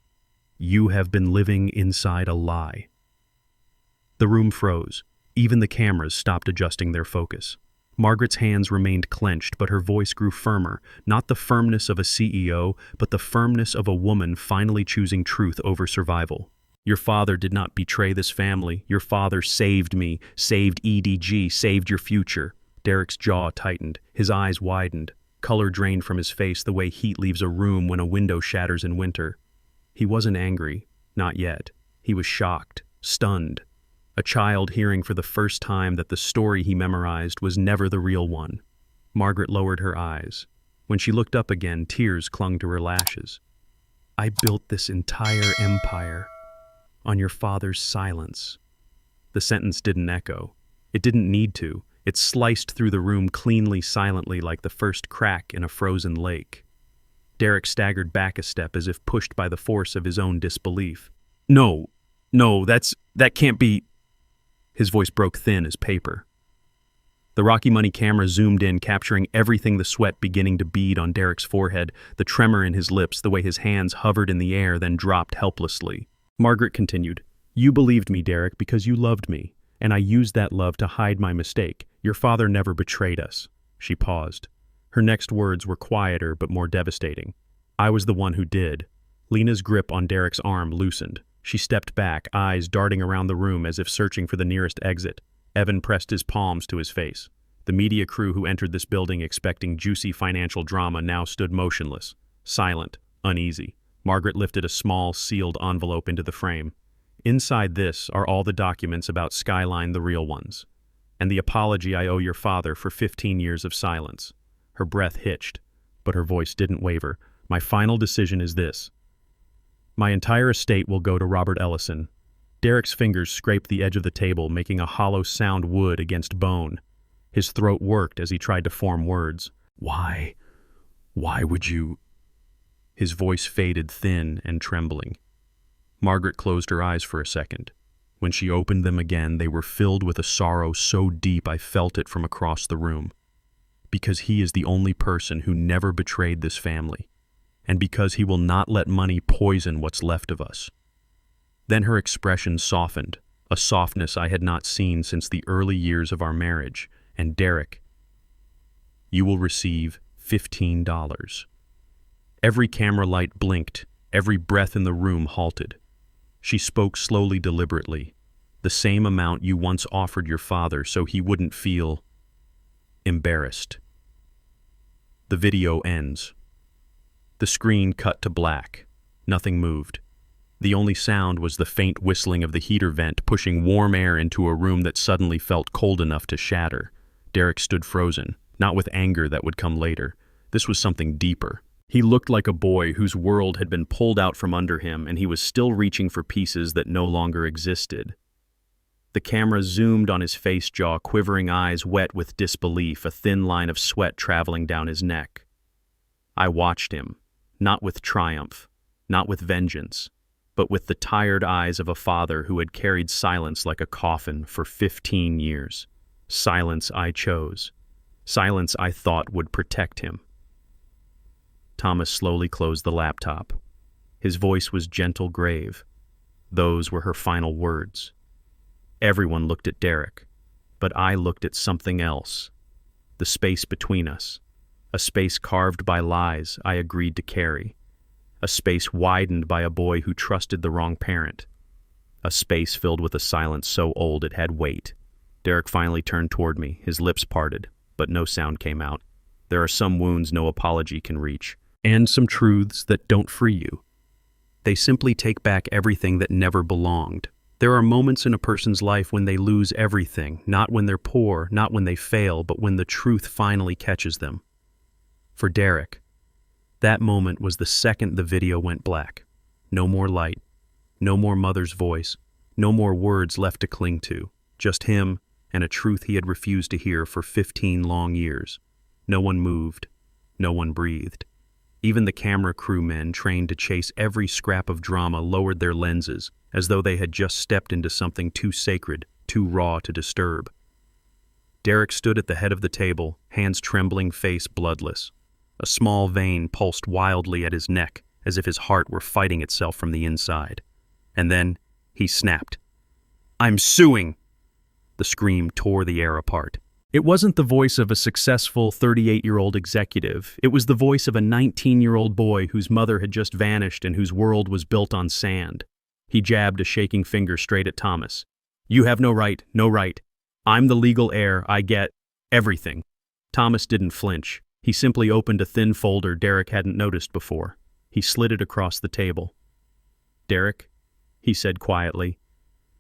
you have been living inside a lie. The room froze. Even the cameras stopped adjusting their focus. Margaret's hands remained clenched, but her voice grew firmer, not the firmness of a CEO, but the firmness of a woman finally choosing truth over survival. Your father did not betray this family. Your father saved me, saved EDG, saved your future. Derek's jaw tightened, his eyes widened. Color drained from his face the way heat leaves a room when a window shatters in winter. He wasn't angry, not yet. He was shocked, stunned. A child hearing for the first time that the story he memorized was never the real one. Margaret lowered her eyes. When she looked up again, tears clung to her lashes. "I built this entire empire on your father's silence." The sentence didn't echo. It didn't need to. It sliced through the room cleanly, silently, like the first crack in a frozen lake. Derek staggered back a step as if pushed by the force of his own disbelief. No, that can't be." His voice broke thin as paper. The Rocky Money camera zoomed in, capturing everything, the sweat beginning to bead on Derek's forehead, the tremor in his lips, the way his hands hovered in the air, then dropped helplessly. Margaret continued, "You believed me, Derek, because you loved me, and I used that love to hide my mistake. Your father never betrayed us." She paused. Her next words were quieter but more devastating. "I was the one who did." Lena's grip on Derek's arm loosened. She stepped back, eyes darting around the room as if searching for the nearest exit. Evan pressed his palms to his face. The media crew who entered this building expecting juicy financial drama now stood motionless, silent, uneasy. Margaret lifted a small, sealed envelope into the frame. "Inside this are all the documents about Skyline, the real ones, and the apology I owe your father for 15 years of silence." Her breath hitched, but her voice didn't waver. "My final decision is this. My entire estate will go to Robert Ellison." Derek's fingers scraped the edge of the table, making a hollow sound wood against bone. His throat worked as he tried to form words. Why would you?" His voice faded thin and trembling. Margaret closed her eyes for a second. When she opened them again, they were filled with a sorrow so deep I felt it from across the room. "Because he is the only person who never betrayed this family, and because he will not let money poison what's left of us." Then her expression softened, a softness I had not seen since the early years of our marriage. "And Derek, you will receive $15. Every camera light blinked, every breath in the room halted. She spoke slowly, deliberately. "The same amount you once offered your father so he wouldn't feel embarrassed." The video ends. The screen cut to black. Nothing moved. The only sound was the faint whistling of the heater vent pushing warm air into a room that suddenly felt cold enough to shatter. Derek stood frozen, not with anger that would come later. This was something deeper. He looked like a boy whose world had been pulled out from under him, and he was still reaching for pieces that no longer existed. The camera zoomed on his face, jaw, quivering eyes wet with disbelief, a thin line of sweat traveling down his neck. I watched him, not with triumph, not with vengeance, but with the tired eyes of a father who had carried silence like a coffin for 15 years. Silence I chose. Silence I thought would protect him. Thomas slowly closed the laptop. His voice was gentle, grave. Those were her final words. Everyone looked at Derek, but I looked at something else. The space between us. A space carved by lies I agreed to carry. A space widened by a boy who trusted the wrong parent. A space filled with a silence so old it had weight. Derek finally turned toward me, his lips parted, but no sound came out. There are some wounds no apology can reach, and some truths that don't free you. They simply take back everything that never belonged. There are moments in a person's life when they lose everything, not when they're poor, not when they fail, but when the truth finally catches them. For Derek, that moment was the second the video went black. No more light, no more mother's voice, no more words left to cling to, just him and a truth he had refused to hear for 15 long years. No one moved, no one breathed. Even the camera crew men trained to chase every scrap of drama lowered their lenses, as though they had just stepped into something too sacred, too raw to disturb. Derek stood at the head of the table, hands trembling, face bloodless. A small vein pulsed wildly at his neck, as if his heart were fighting itself from the inside. And then he snapped. "I'm suing!" The scream tore the air apart. It wasn't the voice of a successful 38-year-old executive. It was the voice of a 19-year-old boy whose mother had just vanished and whose world was built on sand. He jabbed a shaking finger straight at Thomas. "You have no right, no right. I'm the legal heir. I get everything." Thomas didn't flinch. He simply opened a thin folder Derek hadn't noticed before. He slid it across the table. "Derek," he said quietly.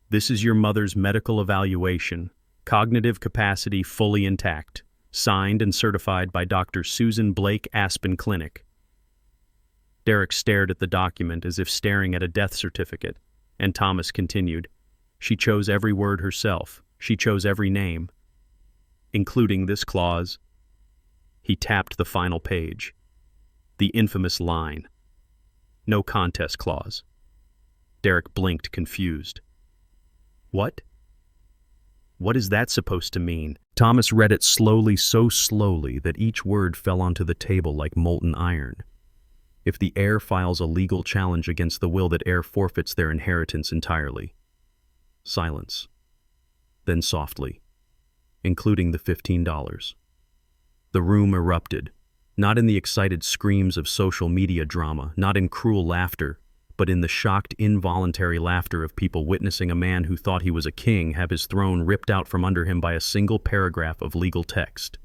"This is your mother's medical evaluation. Cognitive capacity fully intact. Signed and certified by Dr. Susan Blake, Aspen Clinic." Derek stared at the document as if staring at a death certificate, and Thomas continued. "She chose every word herself. She chose every name, including this clause." He tapped the final page. The infamous line. "No contest clause." Derek blinked, confused. "What? What is that supposed to mean?" Thomas read it slowly, so slowly that each word fell onto the table like molten iron. "If the heir files a legal challenge against the will, that heir forfeits their inheritance entirely." Silence. Then softly, "including the $15. The room erupted, not in the excited screams of social media drama, not in cruel laughter, but in the shocked, involuntary laughter of people witnessing a man who thought he was a king have his throne ripped out from under him by a single paragraph of legal text.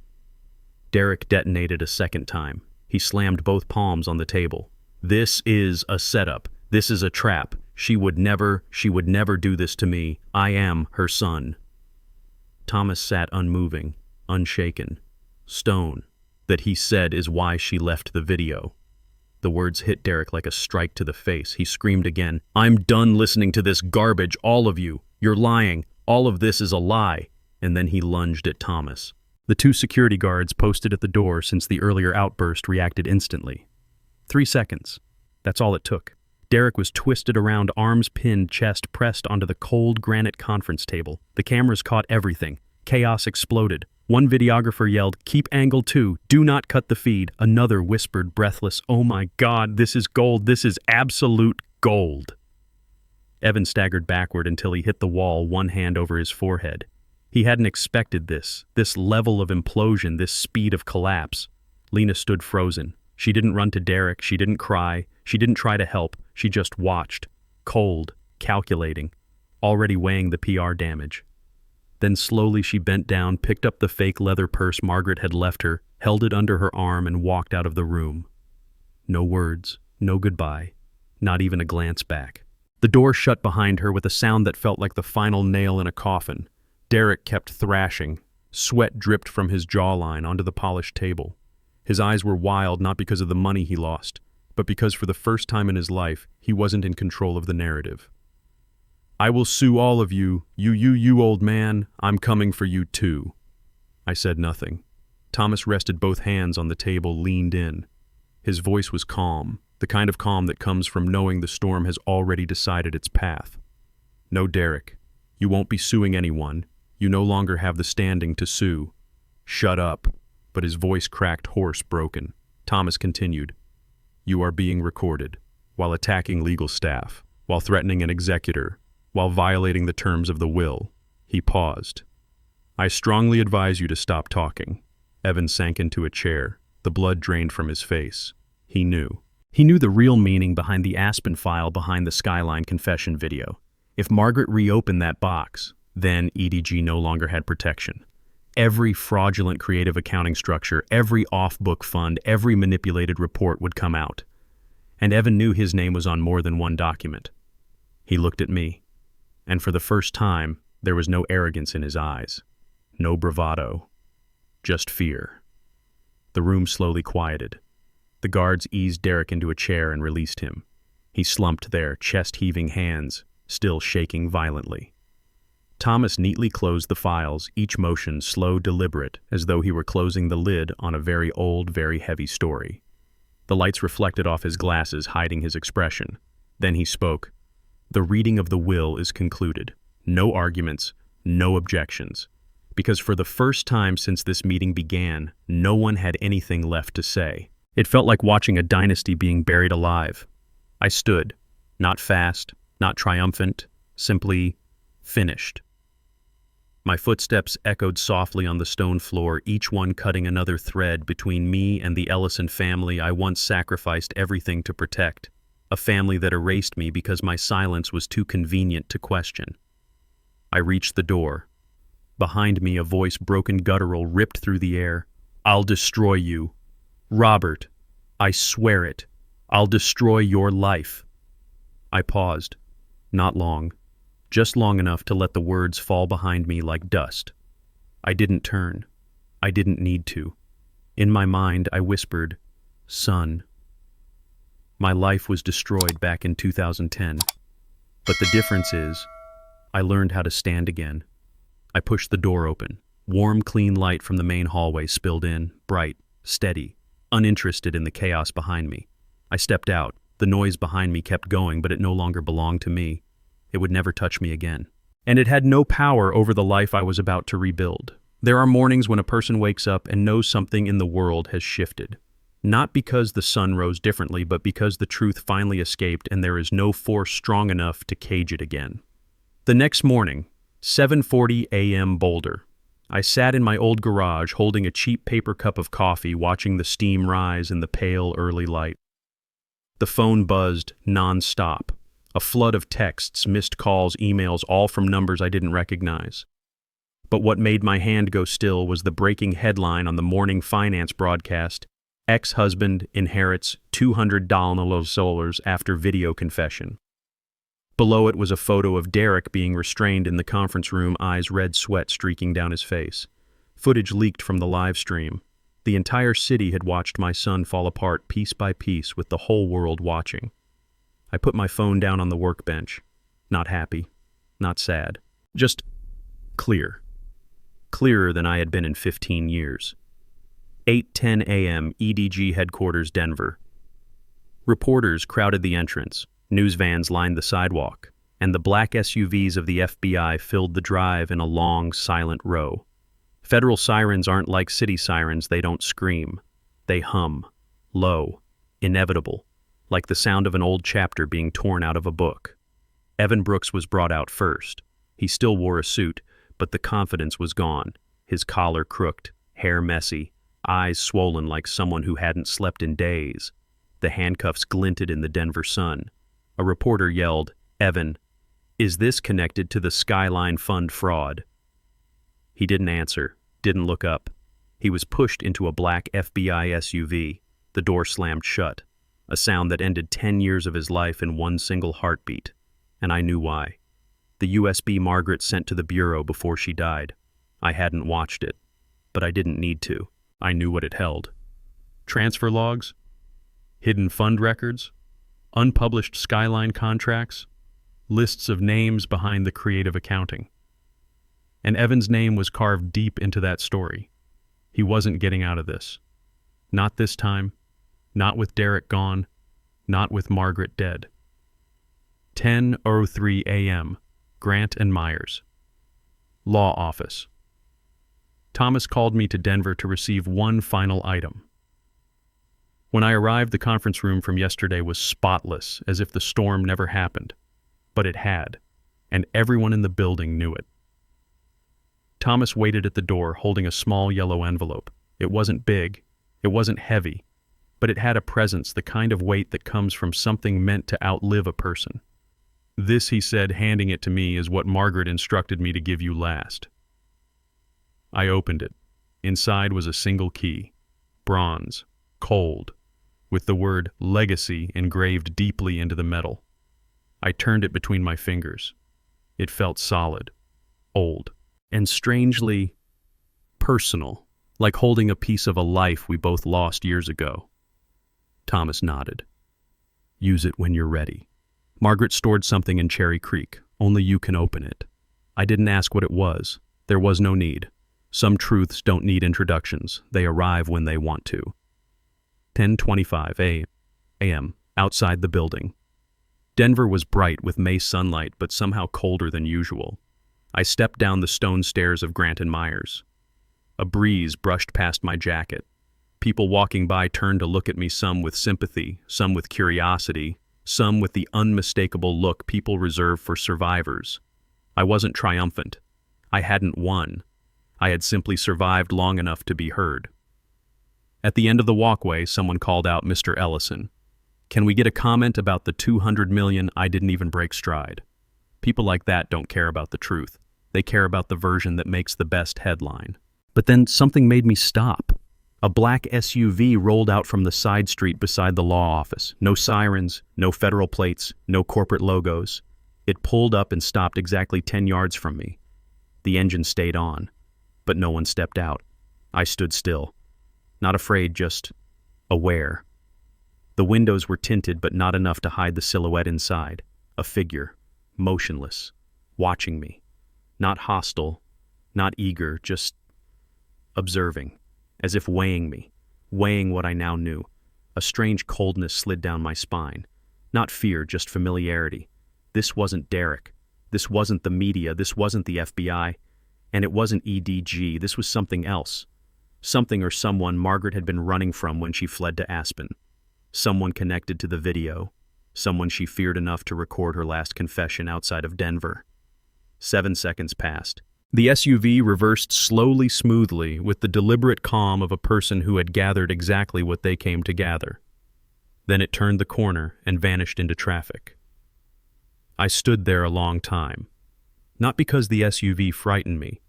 Derek detonated a second time. He slammed both palms on the table. "This is a setup. This is a trap. She would never do this to me. I am her son." Thomas sat unmoving, unshaken. "Stone. That he said is why she left the video." The words hit Derek like a strike to the face. He screamed again. "I'm done listening to this garbage, all of you. You're lying. All of this is a lie." And then he lunged at Thomas. The two security guards posted at the door since the earlier outburst reacted instantly. 3 seconds. That's all it took. Derek was twisted around, arms pinned, chest pressed onto the cold granite conference table. The cameras caught everything. Chaos exploded. One videographer yelled, "Keep angle 2, do not cut the feed." Another whispered, breathless, "Oh my God, this is gold, this is absolute gold." Evan staggered backward until he hit the wall, one hand over his forehead. He hadn't expected this level of implosion, this speed of collapse. Lena stood frozen. She didn't run to Derek, she didn't cry, she didn't try to help, she just watched, cold, calculating, already weighing the PR damage. Then slowly she bent down, picked up the fake leather purse Margaret had left her, held it under her arm, and walked out of the room. No words, no goodbye, not even a glance back. The door shut behind her with a sound that felt like the final nail in a coffin. Derek kept thrashing. Sweat dripped from his jawline onto the polished table. His eyes were wild, not because of the money he lost, but because for the first time in his life, he wasn't in control of the narrative. "I will sue all of you. You old man. I'm coming for you too." I said nothing. Thomas rested both hands on the table, leaned in. His voice was calm, the kind of calm that comes from knowing the storm has already decided its path. "No, Derek. You won't be suing anyone. You no longer have the standing to sue." "Shut up." But his voice cracked hoarse, broken. Thomas continued. "You are being recorded, while attacking legal staff, while threatening an executor, while violating the terms of the will." He paused. "I strongly advise you to stop talking." Evan sank into a chair. The blood drained from his face. He knew. He knew the real meaning behind the Aspen file behind the Skyline confession video. If Margaret reopened that box, then EDG no longer had protection. Every fraudulent creative accounting structure, every off-book fund, every manipulated report would come out. And Evan knew his name was on more than one document. He looked at me, and for the first time, there was no arrogance in his eyes. No bravado. Just fear. The room slowly quieted. The guards eased Derek into a chair and released him. He slumped there, chest-heaving hands, still shaking violently. Thomas neatly closed the files, each motion slow, deliberate, as though he were closing the lid on a very old, very heavy story. The lights reflected off his glasses, hiding his expression. Then he spoke. "The reading of the will is concluded. No arguments, no objections. Because for the first time since this meeting began, no one had anything left to say." It felt like watching a dynasty being buried alive. I stood, not fast, not triumphant, simply finished. My footsteps echoed softly on the stone floor, each one cutting another thread between me and the Ellison family I once sacrificed everything to protect, a family that erased me because my silence was too convenient to question. I reached the door. Behind me, a voice, broken guttural, ripped through the air. "I'll destroy you. Robert, I swear it. I'll destroy your life." I paused. Not long. Just long enough to let the words fall behind me like dust. I didn't turn. I didn't need to. In my mind, I whispered, "Son." My life was destroyed back in 2010. But the difference is, I learned how to stand again. I pushed the door open. Warm, clean light from the main hallway spilled in, bright, steady, uninterested in the chaos behind me. I stepped out. The noise behind me kept going, but it no longer belonged to me. It would never touch me again. And it had no power over the life I was about to rebuild. There are mornings when a person wakes up and knows something in the world has shifted. Not because the sun rose differently, but because the truth finally escaped and there is no force strong enough to cage it again. The next morning, 7:40 a.m. Boulder. I sat in my old garage holding a cheap paper cup of coffee, watching the steam rise in the pale early light. The phone buzzed non-stop. A flood of texts, missed calls, emails, all from numbers I didn't recognize. But what made my hand go still was the breaking headline on the morning finance broadcast: ex-husband inherits $200 after video confession. Below it was a photo of Derek being restrained in the conference room, eyes red, sweat streaking down his face. Footage leaked from the live stream. The entire city had watched my son fall apart piece by piece, with the whole world watching. I put my phone down on the workbench. Not happy, not sad, just clear. Clearer than I had been in 15 years. 8:10 a.m. EDG headquarters, Denver. Reporters crowded the entrance. News vans lined the sidewalk, and the black SUVs of the FBI filled the drive in a long, silent row. Federal sirens aren't like city sirens. They don't scream. They hum, low, inevitable, like the sound of an old chapter being torn out of a book. Evan Brooks was brought out first. He still wore a suit, but the confidence was gone. His collar crooked, hair messy, eyes swollen like someone who hadn't slept in days. The handcuffs glinted in the Denver sun. A reporter yelled, "Evan, is this connected to the Skyline Fund fraud?" He didn't answer, didn't look up. He was pushed into a black FBI SUV. The door slammed shut, a sound that ended 10 years of his life in one single heartbeat. And I knew why. The USB Margaret sent to the bureau before she died. I hadn't watched it, but I didn't need to. I knew what it held. Transfer logs, hidden fund records, unpublished Skyline contracts, lists of names behind the creative accounting. And Evan's name was carved deep into that story. He wasn't getting out of this. Not this time. Not with Derek gone. Not with Margaret dead. 10:03 a.m. Grant and Myers. Law office. Thomas called me to Denver to receive one final item. When I arrived, the conference room from yesterday was spotless, as if the storm never happened. But it had, and everyone in the building knew it. Thomas waited at the door, holding a small yellow envelope. It wasn't big, it wasn't heavy, but it had a presence, the kind of weight that comes from something meant to outlive a person. "This," he said, handing it to me, "is what Margaret instructed me to give you last." I opened it. Inside was a single key, bronze, cold, with the word "Legacy" engraved deeply into the metal. I turned it between my fingers. It felt solid, old, and strangely personal, like holding a piece of a life we both lost years ago. Thomas nodded. "Use it when you're ready. Margaret stored something in Cherry Creek. Only you can open it." I didn't ask what it was. There was no need. Some truths don't need introductions. They arrive when they want to. 10:25 a.m. Outside the building. Denver was bright with May sunlight, but somehow colder than usual. I stepped down the stone stairs of Grant and Myers. A breeze brushed past my jacket. People walking by turned to look at me, some with sympathy, some with curiosity, some with the unmistakable look people reserve for survivors. I wasn't triumphant. I hadn't won. I had simply survived long enough to be heard. At the end of the walkway, someone called out, "Mr. Ellison, can we get a comment about the 200 million?" I didn't even break stride. People like that don't care about the truth. They care about the version that makes the best headline. But then something made me stop. A black SUV rolled out from the side street beside the law office. No sirens, no federal plates, no corporate logos. It pulled up and stopped exactly 10 yards from me. The engine stayed on, but no one stepped out. I stood still, not afraid, just aware. The windows were tinted, but not enough to hide the silhouette inside. A figure, motionless, watching me. Not hostile, not eager, just observing, as if weighing me, weighing what I now knew. A strange coldness slid down my spine. Not fear, just familiarity. This wasn't Derek. This wasn't the media. This wasn't the FBI. And it wasn't EDG. This was something else. Something or someone Margaret had been running from when she fled to Aspen. Someone connected to the video. Someone she feared enough to record her last confession outside of Denver. 7 seconds passed. The SUV reversed slowly, smoothly, with the deliberate calm of a person who had gathered exactly what they came to gather. Then it turned the corner and vanished into traffic. I stood there a long time, not because the SUV frightened me,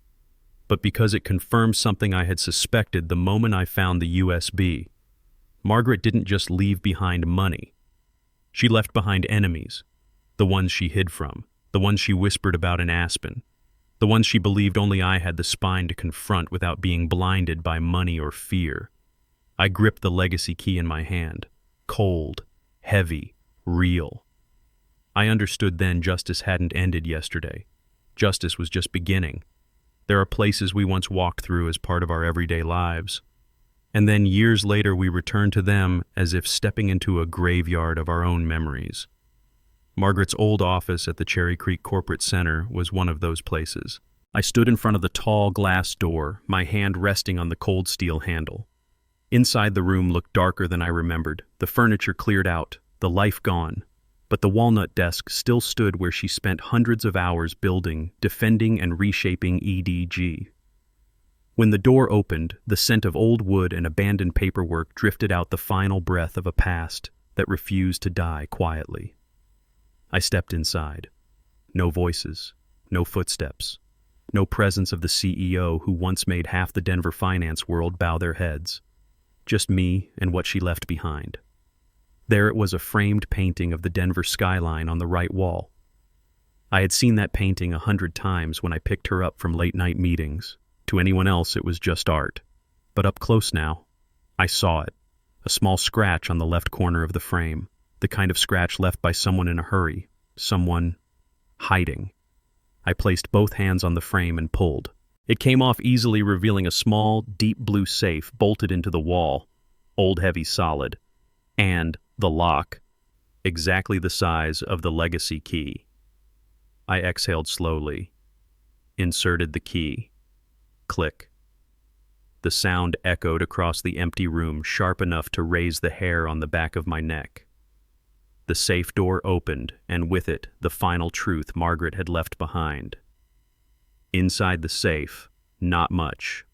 but because it confirmed something I had suspected the moment I found the USB. Margaret didn't just leave behind money. She left behind enemies, the ones she hid from, the ones she whispered about in Aspen, the ones she believed only I had the spine to confront without being blinded by money or fear. I gripped the legacy key in my hand, cold, heavy, real. I understood then justice hadn't ended yesterday. Justice was just beginning. There are places we once walked through as part of our everyday lives, and then years later we return to them as if stepping into a graveyard of our own memories. Margaret's old office at the Cherry Creek Corporate Center was one of those places. I stood in front of the tall glass door, my hand resting on the cold steel handle. Inside the room looked darker than I remembered, the furniture cleared out, the life gone, but the walnut desk still stood where she spent hundreds of hours building, defending, and reshaping EDG. When the door opened, the scent of old wood and abandoned paperwork drifted out, the final breath of a past that refused to die quietly. I stepped inside. No voices, no footsteps, no presence of the CEO who once made half the Denver finance world bow their heads. Just me and what she left behind. There it was, a framed painting of the Denver skyline on the right wall. I had seen that painting 100 times when I picked her up from late-night meetings. To anyone else, it was just art. But up close now, I saw it. A small scratch on the left corner of the frame. The kind of scratch left by someone in a hurry, someone hiding. I placed both hands on the frame and pulled. It came off easily, revealing a small, deep blue safe bolted into the wall, old, heavy, solid, and the lock, exactly the size of the legacy key. I exhaled slowly, inserted the key. Click. The sound echoed across the empty room, sharp enough to raise the hair on the back of my neck. The safe door opened, and with it, the final truth Margaret had left behind. Inside the safe, not much,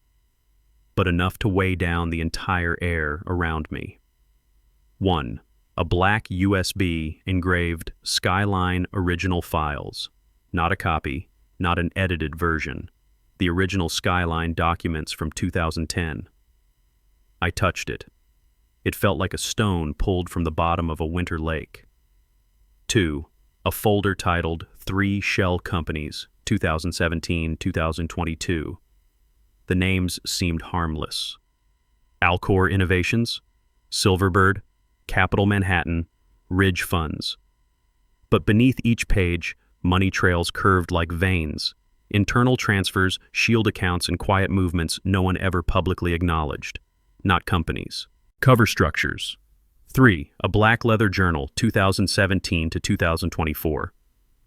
but enough to weigh down the entire air around me. 1. A black USB engraved Skyline Original Files. Not a copy, not an edited version. The original Skyline documents from 2010. I touched it. It felt like a stone pulled from the bottom of a winter lake. 2. A folder titled 3 Shell Companies, 2017-2022. The names seemed harmless. Alcor Innovations, Silverbird, Capital Manhattan, Ridge Funds. But beneath each page, money trails curved like veins. Internal transfers, shield accounts, and quiet movements no one ever publicly acknowledged. Not companies. Cover structures. 3. A black leather journal, 2017 to 2024.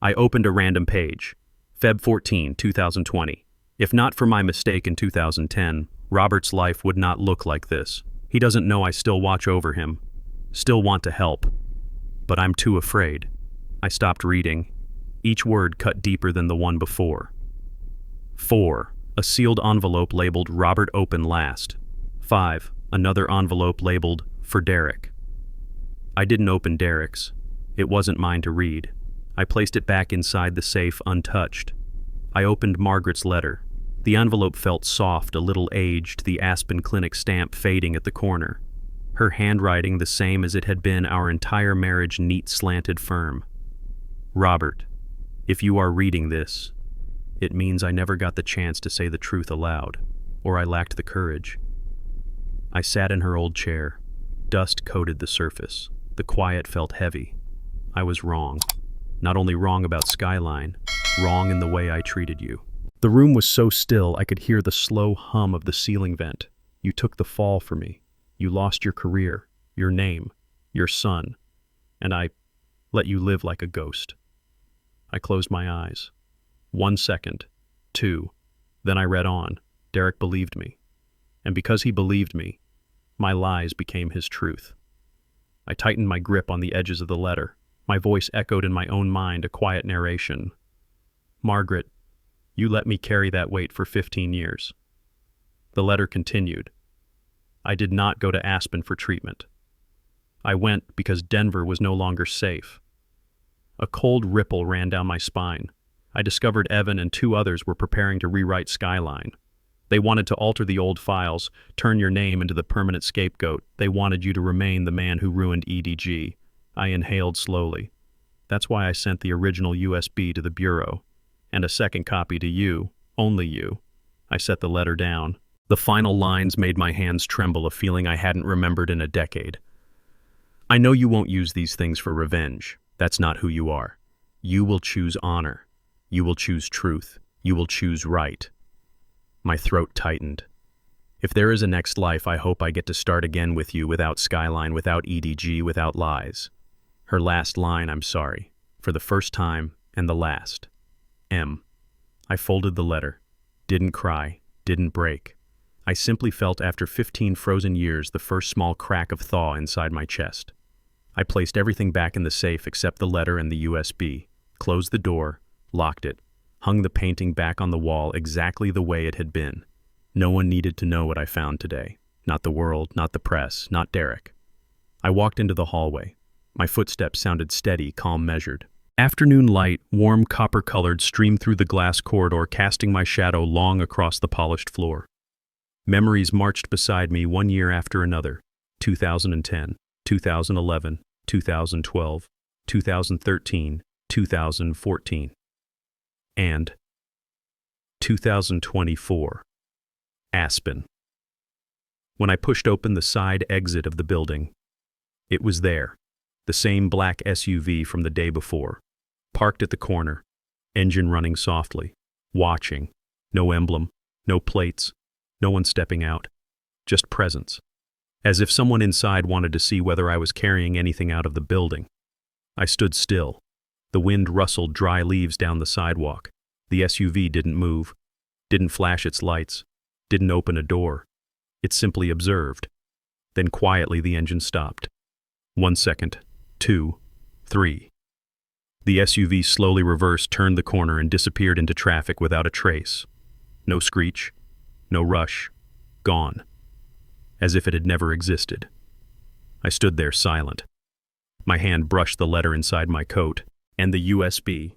I opened a random page. Feb 14, 2020. If not for my mistake in 2010, Robert's life would not look like this. He doesn't know I still watch over him, still want to help. But I'm too afraid. I stopped reading. Each word cut deeper than the one before. 4. A sealed envelope labeled Robert Open Last. 5. Another envelope labeled For Derek. I didn't open Derek's. It wasn't mine to read. I placed it back inside the safe untouched. I opened Margaret's letter. The envelope felt soft, a little aged, the Aspen Clinic stamp fading at the corner. Her handwriting the same as it had been our entire marriage, neat, slanted, firm. Robert. If you are reading this, it means I never got the chance to say the truth aloud, or I lacked the courage. I sat in her old chair. Dust coated the surface. The quiet felt heavy. I was wrong. Not only wrong about Skyline, wrong in the way I treated you. The room was so still I could hear the slow hum of the ceiling vent. You took the fall for me. You lost your career, your name, your son, and I let you live like a ghost. I closed my eyes. 1 second, 2, then I read on. Derek believed me. And because he believed me, my lies became his truth. I tightened my grip on the edges of the letter. My voice echoed in my own mind a quiet narration. Margaret, you let me carry that weight for 15 years. The letter continued. I did not go to Aspen for treatment. I went because Denver was no longer safe. A cold ripple ran down my spine. I discovered Evan and 2 others were preparing to rewrite Skyline. They wanted to alter the old files, turn your name into the permanent scapegoat. They wanted you to remain the man who ruined EDG. I inhaled slowly. That's why I sent the original USB to the Bureau, and a second copy to you, only you. I set the letter down. The final lines made my hands tremble, a feeling I hadn't remembered in a decade. I know you won't use these things for revenge. That's not who you are. You will choose honor. You will choose truth. You will choose right. My throat tightened. If there is a next life, I hope I get to start again with you, without Skyline, without EDG, without lies. Her last line, I'm sorry, for the first time and the last. M. I folded the letter. Didn't cry, didn't break. I simply felt, after 15 frozen years, the first small crack of thaw inside my chest. I placed everything back in the safe except the letter and the USB, closed the door, locked it, hung the painting back on the wall exactly the way it had been. No one needed to know what I found today. Not the world, not the press, not Derek. I walked into the hallway. My footsteps sounded steady, calm, measured. Afternoon light, warm copper-colored, streamed through the glass corridor, casting my shadow long across the polished floor. Memories marched beside me, one year after another. 2010, 2011, 2012, 2013, 2014. And 2024. Aspen. When I pushed open the side exit of the building, it was there, the same black SUV from the day before, parked at the corner, engine running softly, watching, no emblem, no plates, no one stepping out, just presence, as if someone inside wanted to see whether I was carrying anything out of the building. I stood still. The wind rustled dry leaves down the sidewalk. The SUV didn't move, didn't flash its lights, didn't open a door. It simply observed. Then quietly the engine stopped. 1 second, 2, 3. The SUV slowly reversed, turned the corner, and disappeared into traffic without a trace. No screech, no rush, gone. As if it had never existed. I stood there silent. My hand brushed the letter inside my coat, and the USB.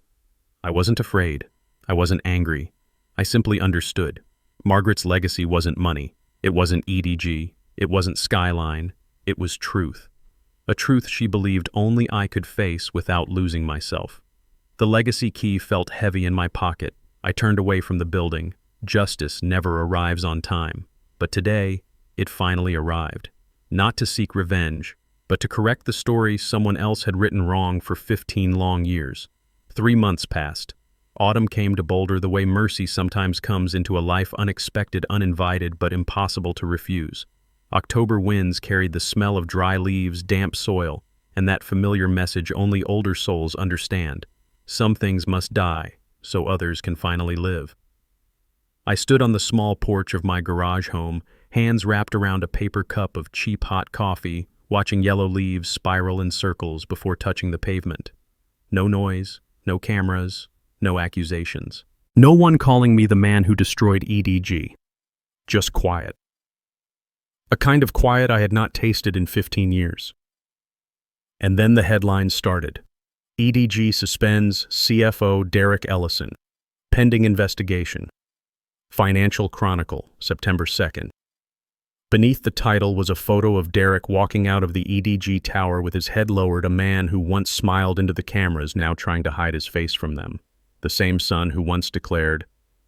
I wasn't afraid. I wasn't angry. I simply understood. Margaret's legacy wasn't money. It wasn't EDG. It wasn't Skyline. It was truth. A truth she believed only I could face without losing myself. The legacy key felt heavy in my pocket. I turned away from the building. Justice never arrives on time. But today, it finally arrived. Not to seek revenge, but to correct the story someone else had written wrong for 15 long years. 3 months passed. Autumn came to Boulder the way mercy sometimes comes into a life, unexpected, uninvited, but impossible to refuse. October winds carried the smell of dry leaves, damp soil, and that familiar message only older souls understand. Some things must die, so others can finally live. I stood on the small porch of my garage home, hands wrapped around a paper cup of cheap hot coffee, watching yellow leaves spiral in circles before touching the pavement. No noise, no cameras, no accusations. No one calling me the man who destroyed EDG. Just quiet. A kind of quiet I had not tasted in 15 years. And then the headlines started. EDG suspends CFO Derek Ellison. Pending investigation. Financial Chronicle, September 2nd. Beneath the title was a photo of Derek walking out of the EDG tower with his head lowered, a man who once smiled into the cameras, now trying to hide his face from them. The same son who once declared,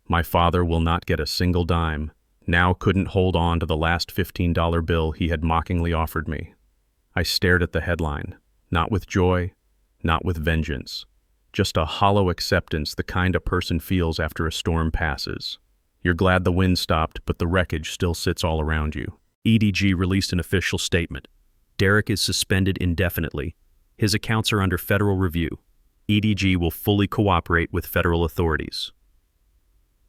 "My father will not get a single dime," now couldn't hold on to the last $15 bill he had mockingly offered me. I stared at the headline, not with joy, not with vengeance, just a hollow acceptance, the kind a person feels after a storm passes. You're glad the wind stopped, but the wreckage still sits all around you. EDG released an official statement. Derek is suspended indefinitely. His accounts are under federal review. EDG will fully cooperate with federal authorities.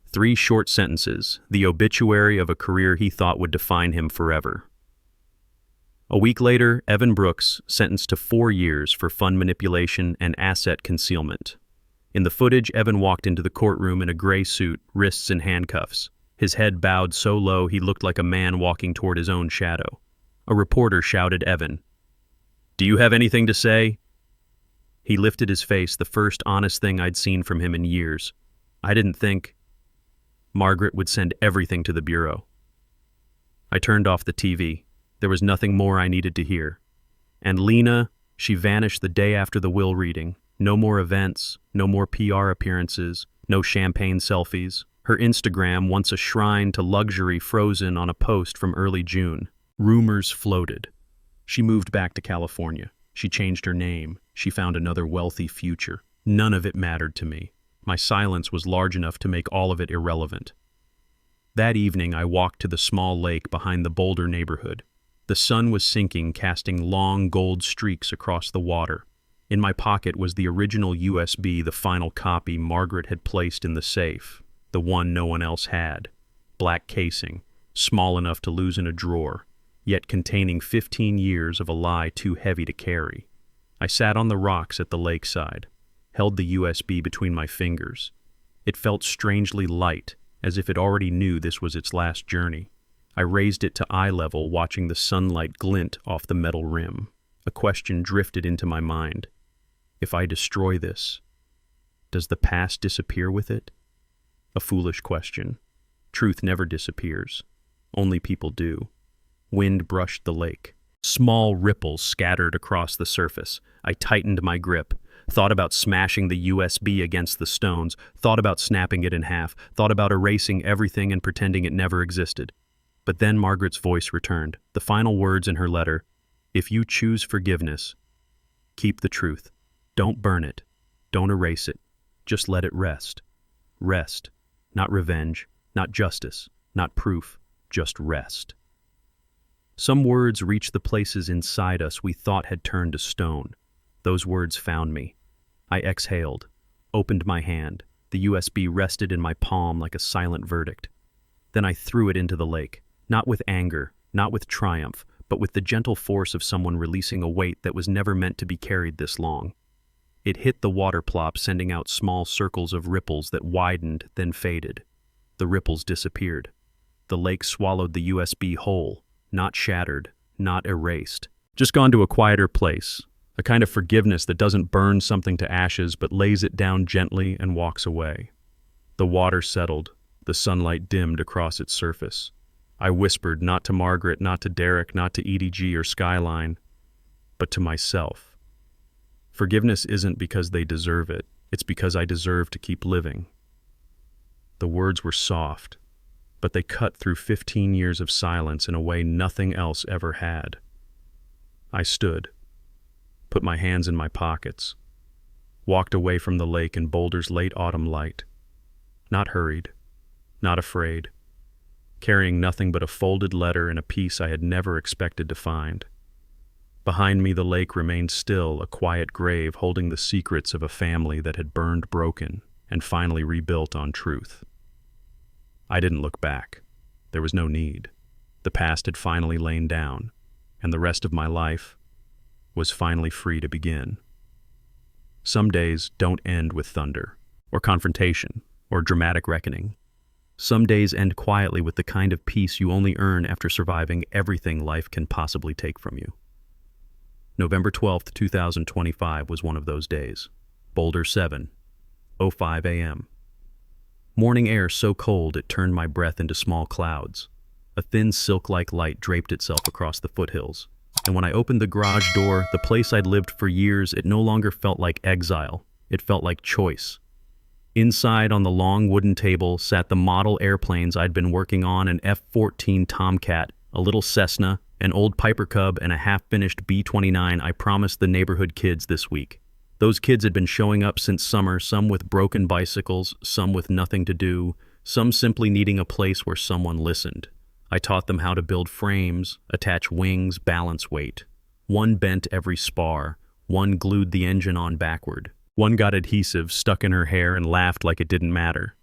3 short sentences, the obituary of a career he thought would define him forever. A week later, Evan Brooks sentenced to 4 years for fund manipulation and asset concealment. In the footage, Evan walked into the courtroom in a gray suit, wrists in handcuffs. His head bowed so low he looked like a man walking toward his own shadow. A reporter shouted Evan, "Do you have anything to say?" He lifted his face, the first honest thing I'd seen from him in years. I didn't think Margaret would send everything to the bureau. I turned off the TV. There was nothing more I needed to hear. And Lena, she vanished the day after the will reading. No more events, no more PR appearances, no champagne selfies. Her Instagram, once a shrine to luxury, frozen on a post from early June. Rumors floated. She moved back to California. She changed her name. She found another wealthy future. None of it mattered to me. My silence was large enough to make all of it irrelevant. That evening, I walked to the small lake behind the Boulder neighborhood. The sun was sinking, casting long gold streaks across the water. In my pocket was the original USB, the final copy Margaret had placed in the safe, the one no one else had. Black casing, small enough to lose in a drawer, yet containing 15 years of a lie too heavy to carry. I sat on the rocks at the lakeside, held the USB between my fingers. It felt strangely light, as if it already knew this was its last journey. I raised it to eye level, watching the sunlight glint off the metal rim. A question drifted into my mind. If I destroy this, does the past disappear with it? A foolish question. Truth never disappears. Only people do. Wind brushed the lake. Small ripples scattered across the surface. I tightened my grip, thought about smashing the USB against the stones, thought about snapping it in half, thought about erasing everything and pretending it never existed. But then Margaret's voice returned, the final words in her letter, "If you choose forgiveness, keep the truth. Don't burn it. Don't erase it. Just let it rest. Rest. Not revenge, not justice, not proof, just rest." Some words reached the places inside us we thought had turned to stone. Those words found me. I exhaled, opened my hand. The USB rested in my palm like a silent verdict. Then I threw it into the lake, not with anger, not with triumph, but with the gentle force of someone releasing a weight that was never meant to be carried this long. It hit the water plop, sending out small circles of ripples that widened, then faded. The ripples disappeared. The lake swallowed the USB whole, not shattered, not erased. Just gone to a quieter place, a kind of forgiveness that doesn't burn something to ashes but lays it down gently and walks away. The water settled, the sunlight dimmed across its surface. I whispered, not to Margaret, not to Derek, not to EDG or Skyline, but to myself. Forgiveness isn't because they deserve it, it's because I deserve to keep living. The words were soft, but they cut through 15 years of silence in a way nothing else ever had. I stood, put my hands in my pockets, walked away from the lake in Boulder's late autumn light, not hurried, not afraid, carrying nothing but a folded letter and a piece I had never expected to find. Behind me, the lake remained still, a quiet grave holding the secrets of a family that had burned broken and finally rebuilt on truth. I didn't look back. There was no need. The past had finally lain down, and the rest of my life was finally free to begin. Some days don't end with thunder, or confrontation, or dramatic reckoning. Some days end quietly with the kind of peace you only earn after surviving everything life can possibly take from you. November 12th, 2025 was one of those days. Boulder 7:05 a.m. Morning air so cold it turned my breath into small clouds. A thin silk-like light draped itself across the foothills. And when I opened the garage door, the place I'd lived for years, it no longer felt like exile. It felt like choice. Inside on the long wooden table sat the model airplanes I'd been working on: an F-14 Tomcat, a little Cessna, an old Piper Cub, and a half-finished B-29 I promised the neighborhood kids this week. Those kids had been showing up since summer, some with broken bicycles, some with nothing to do, some simply needing a place where someone listened. I taught them how to build frames, attach wings, balance weight. One bent every spar, one glued the engine on backward. One got adhesive stuck in her hair and laughed like it didn't matter.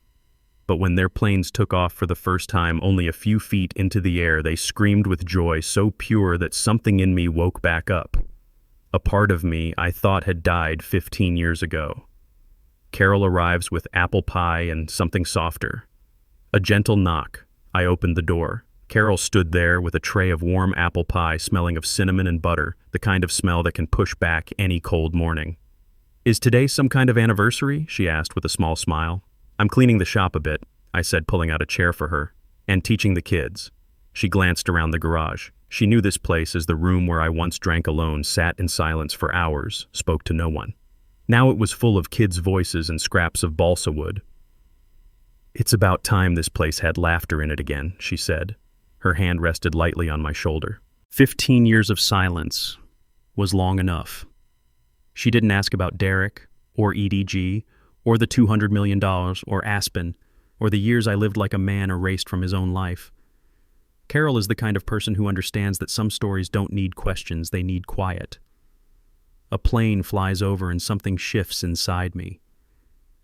But when their planes took off for the first time only a few feet into the air, they screamed with joy so pure that something in me woke back up. A part of me I thought had died 15 years ago. Carol arrives with apple pie and something softer. A gentle knock. I opened the door. Carol stood there with a tray of warm apple pie smelling of cinnamon and butter, the kind of smell that can push back any cold morning. "Is today some kind of anniversary?" she asked with a small smile. "I'm cleaning the shop a bit," I said, pulling out a chair for her, "and teaching the kids." She glanced around the garage. She knew this place as the room where I once drank alone, sat in silence for hours, spoke to no one. Now it was full of kids' voices and scraps of balsa wood. "It's about time this place had laughter in it again," she said. Her hand rested lightly on my shoulder. 15 years of silence was long enough. She didn't ask about Derek, or EDG, or the $200 million, or Aspen, or the years I lived like a man erased from his own life. Carol is the kind of person who understands that some stories don't need questions, they need quiet. A plane flies over and something shifts inside me.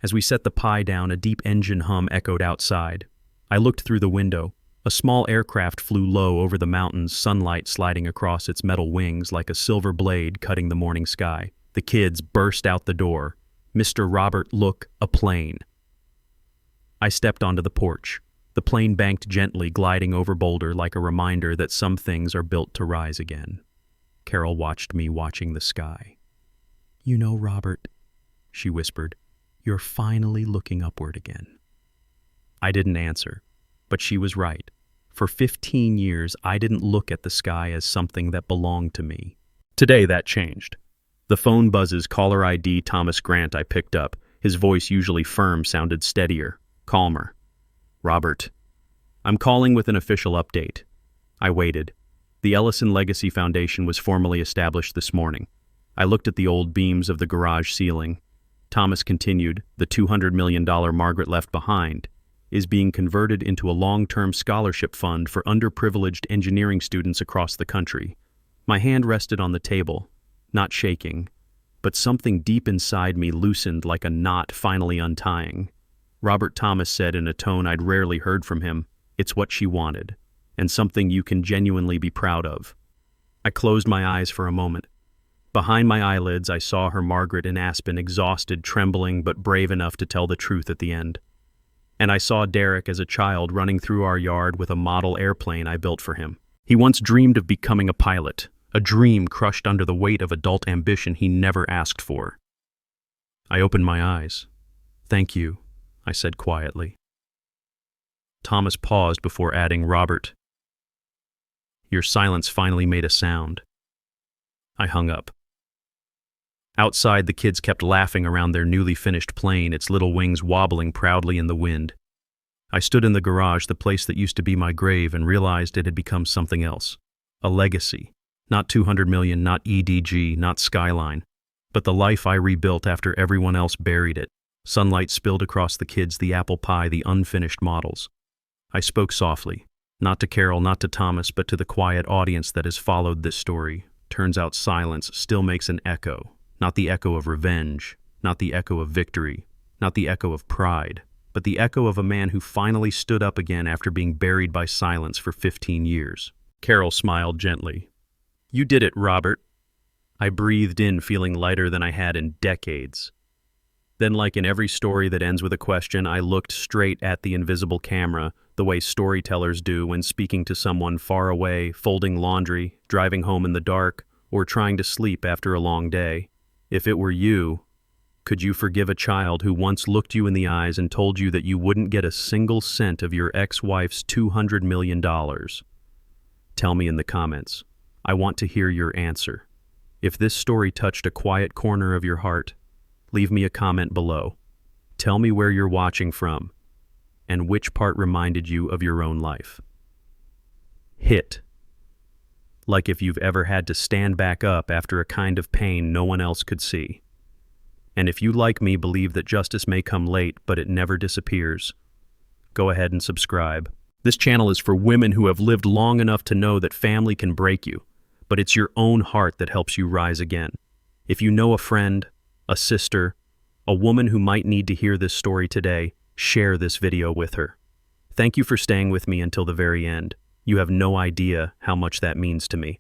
As we set the pie down, a deep engine hum echoed outside. I looked through the window. A small aircraft flew low over the mountains, sunlight sliding across its metal wings like a silver blade cutting the morning sky. The kids burst out the door. "Mr. Robert, look, a plane." I stepped onto the porch. The plane banked gently, gliding over Boulder like a reminder that some things are built to rise again. Carol watched me watching the sky. "You know, Robert," she whispered, "you're finally looking upward again." I didn't answer, but she was right. For 15 years, I didn't look at the sky as something that belonged to me. Today, that changed. The phone buzzes, caller ID Thomas Grant. I picked up. His voice, usually firm, sounded steadier, calmer. "Robert, I'm calling with an official update." I waited. The Ellison Legacy Foundation was formally established this morning. I looked at the old beams of the garage ceiling. Thomas continued, "The $200 million Margaret left behind is being converted into a long-term scholarship fund for underprivileged engineering students across the country." My hand rested on the table, not shaking, but something deep inside me loosened like a knot finally untying. Robert Thomas said in a tone I'd rarely heard from him, "It's what she wanted, and something you can genuinely be proud of." I closed my eyes for a moment. Behind my eyelids, I saw her Margaret in Aspen, exhausted, trembling, but brave enough to tell the truth at the end. And I saw Derek as a child running through our yard with a model airplane I built for him. He once dreamed of becoming a pilot, a dream crushed under the weight of adult ambition he never asked for. I opened my eyes. "Thank you," I said quietly. Thomas paused before adding, "Robert, your silence finally made a sound." I hung up. Outside, the kids kept laughing around their newly finished plane, its little wings wobbling proudly in the wind. I stood in the garage, the place that used to be my grave, and realized it had become something else. A legacy. Not 200 million, not EDG, not Skyline, but the life I rebuilt after everyone else buried it. Sunlight spilled across the kids, the apple pie, the unfinished models. I spoke softly, not to Carol, not to Thomas, but to the quiet audience that has followed this story. Turns out silence still makes an echo, not the echo of revenge, not the echo of victory, not the echo of pride, but the echo of a man who finally stood up again after being buried by silence for 15 years. Carol smiled gently. "You did it, Robert." I breathed in, feeling lighter than I had in decades. Then, like in every story that ends with a question, I looked straight at the invisible camera, the way storytellers do when speaking to someone far away, folding laundry, driving home in the dark, or trying to sleep after a long day. If it were you, could you forgive a child who once looked you in the eyes and told you that you wouldn't get a single cent of your ex-wife's $200 million? Tell me in the comments. I want to hear your answer. If this story touched a quiet corner of your heart, leave me a comment below. Tell me where you're watching from and which part reminded you of your own life. Hit. Like if you've ever had to stand back up after a kind of pain no one else could see. And if you, like me, believe that justice may come late, but it never disappears, go ahead and subscribe. This channel is for women who have lived long enough to know that family can break you, but it's your own heart that helps you rise again. If you know a friend, a sister, a woman who might need to hear this story today, share this video with her. Thank you for staying with me until the very end. You have no idea how much that means to me.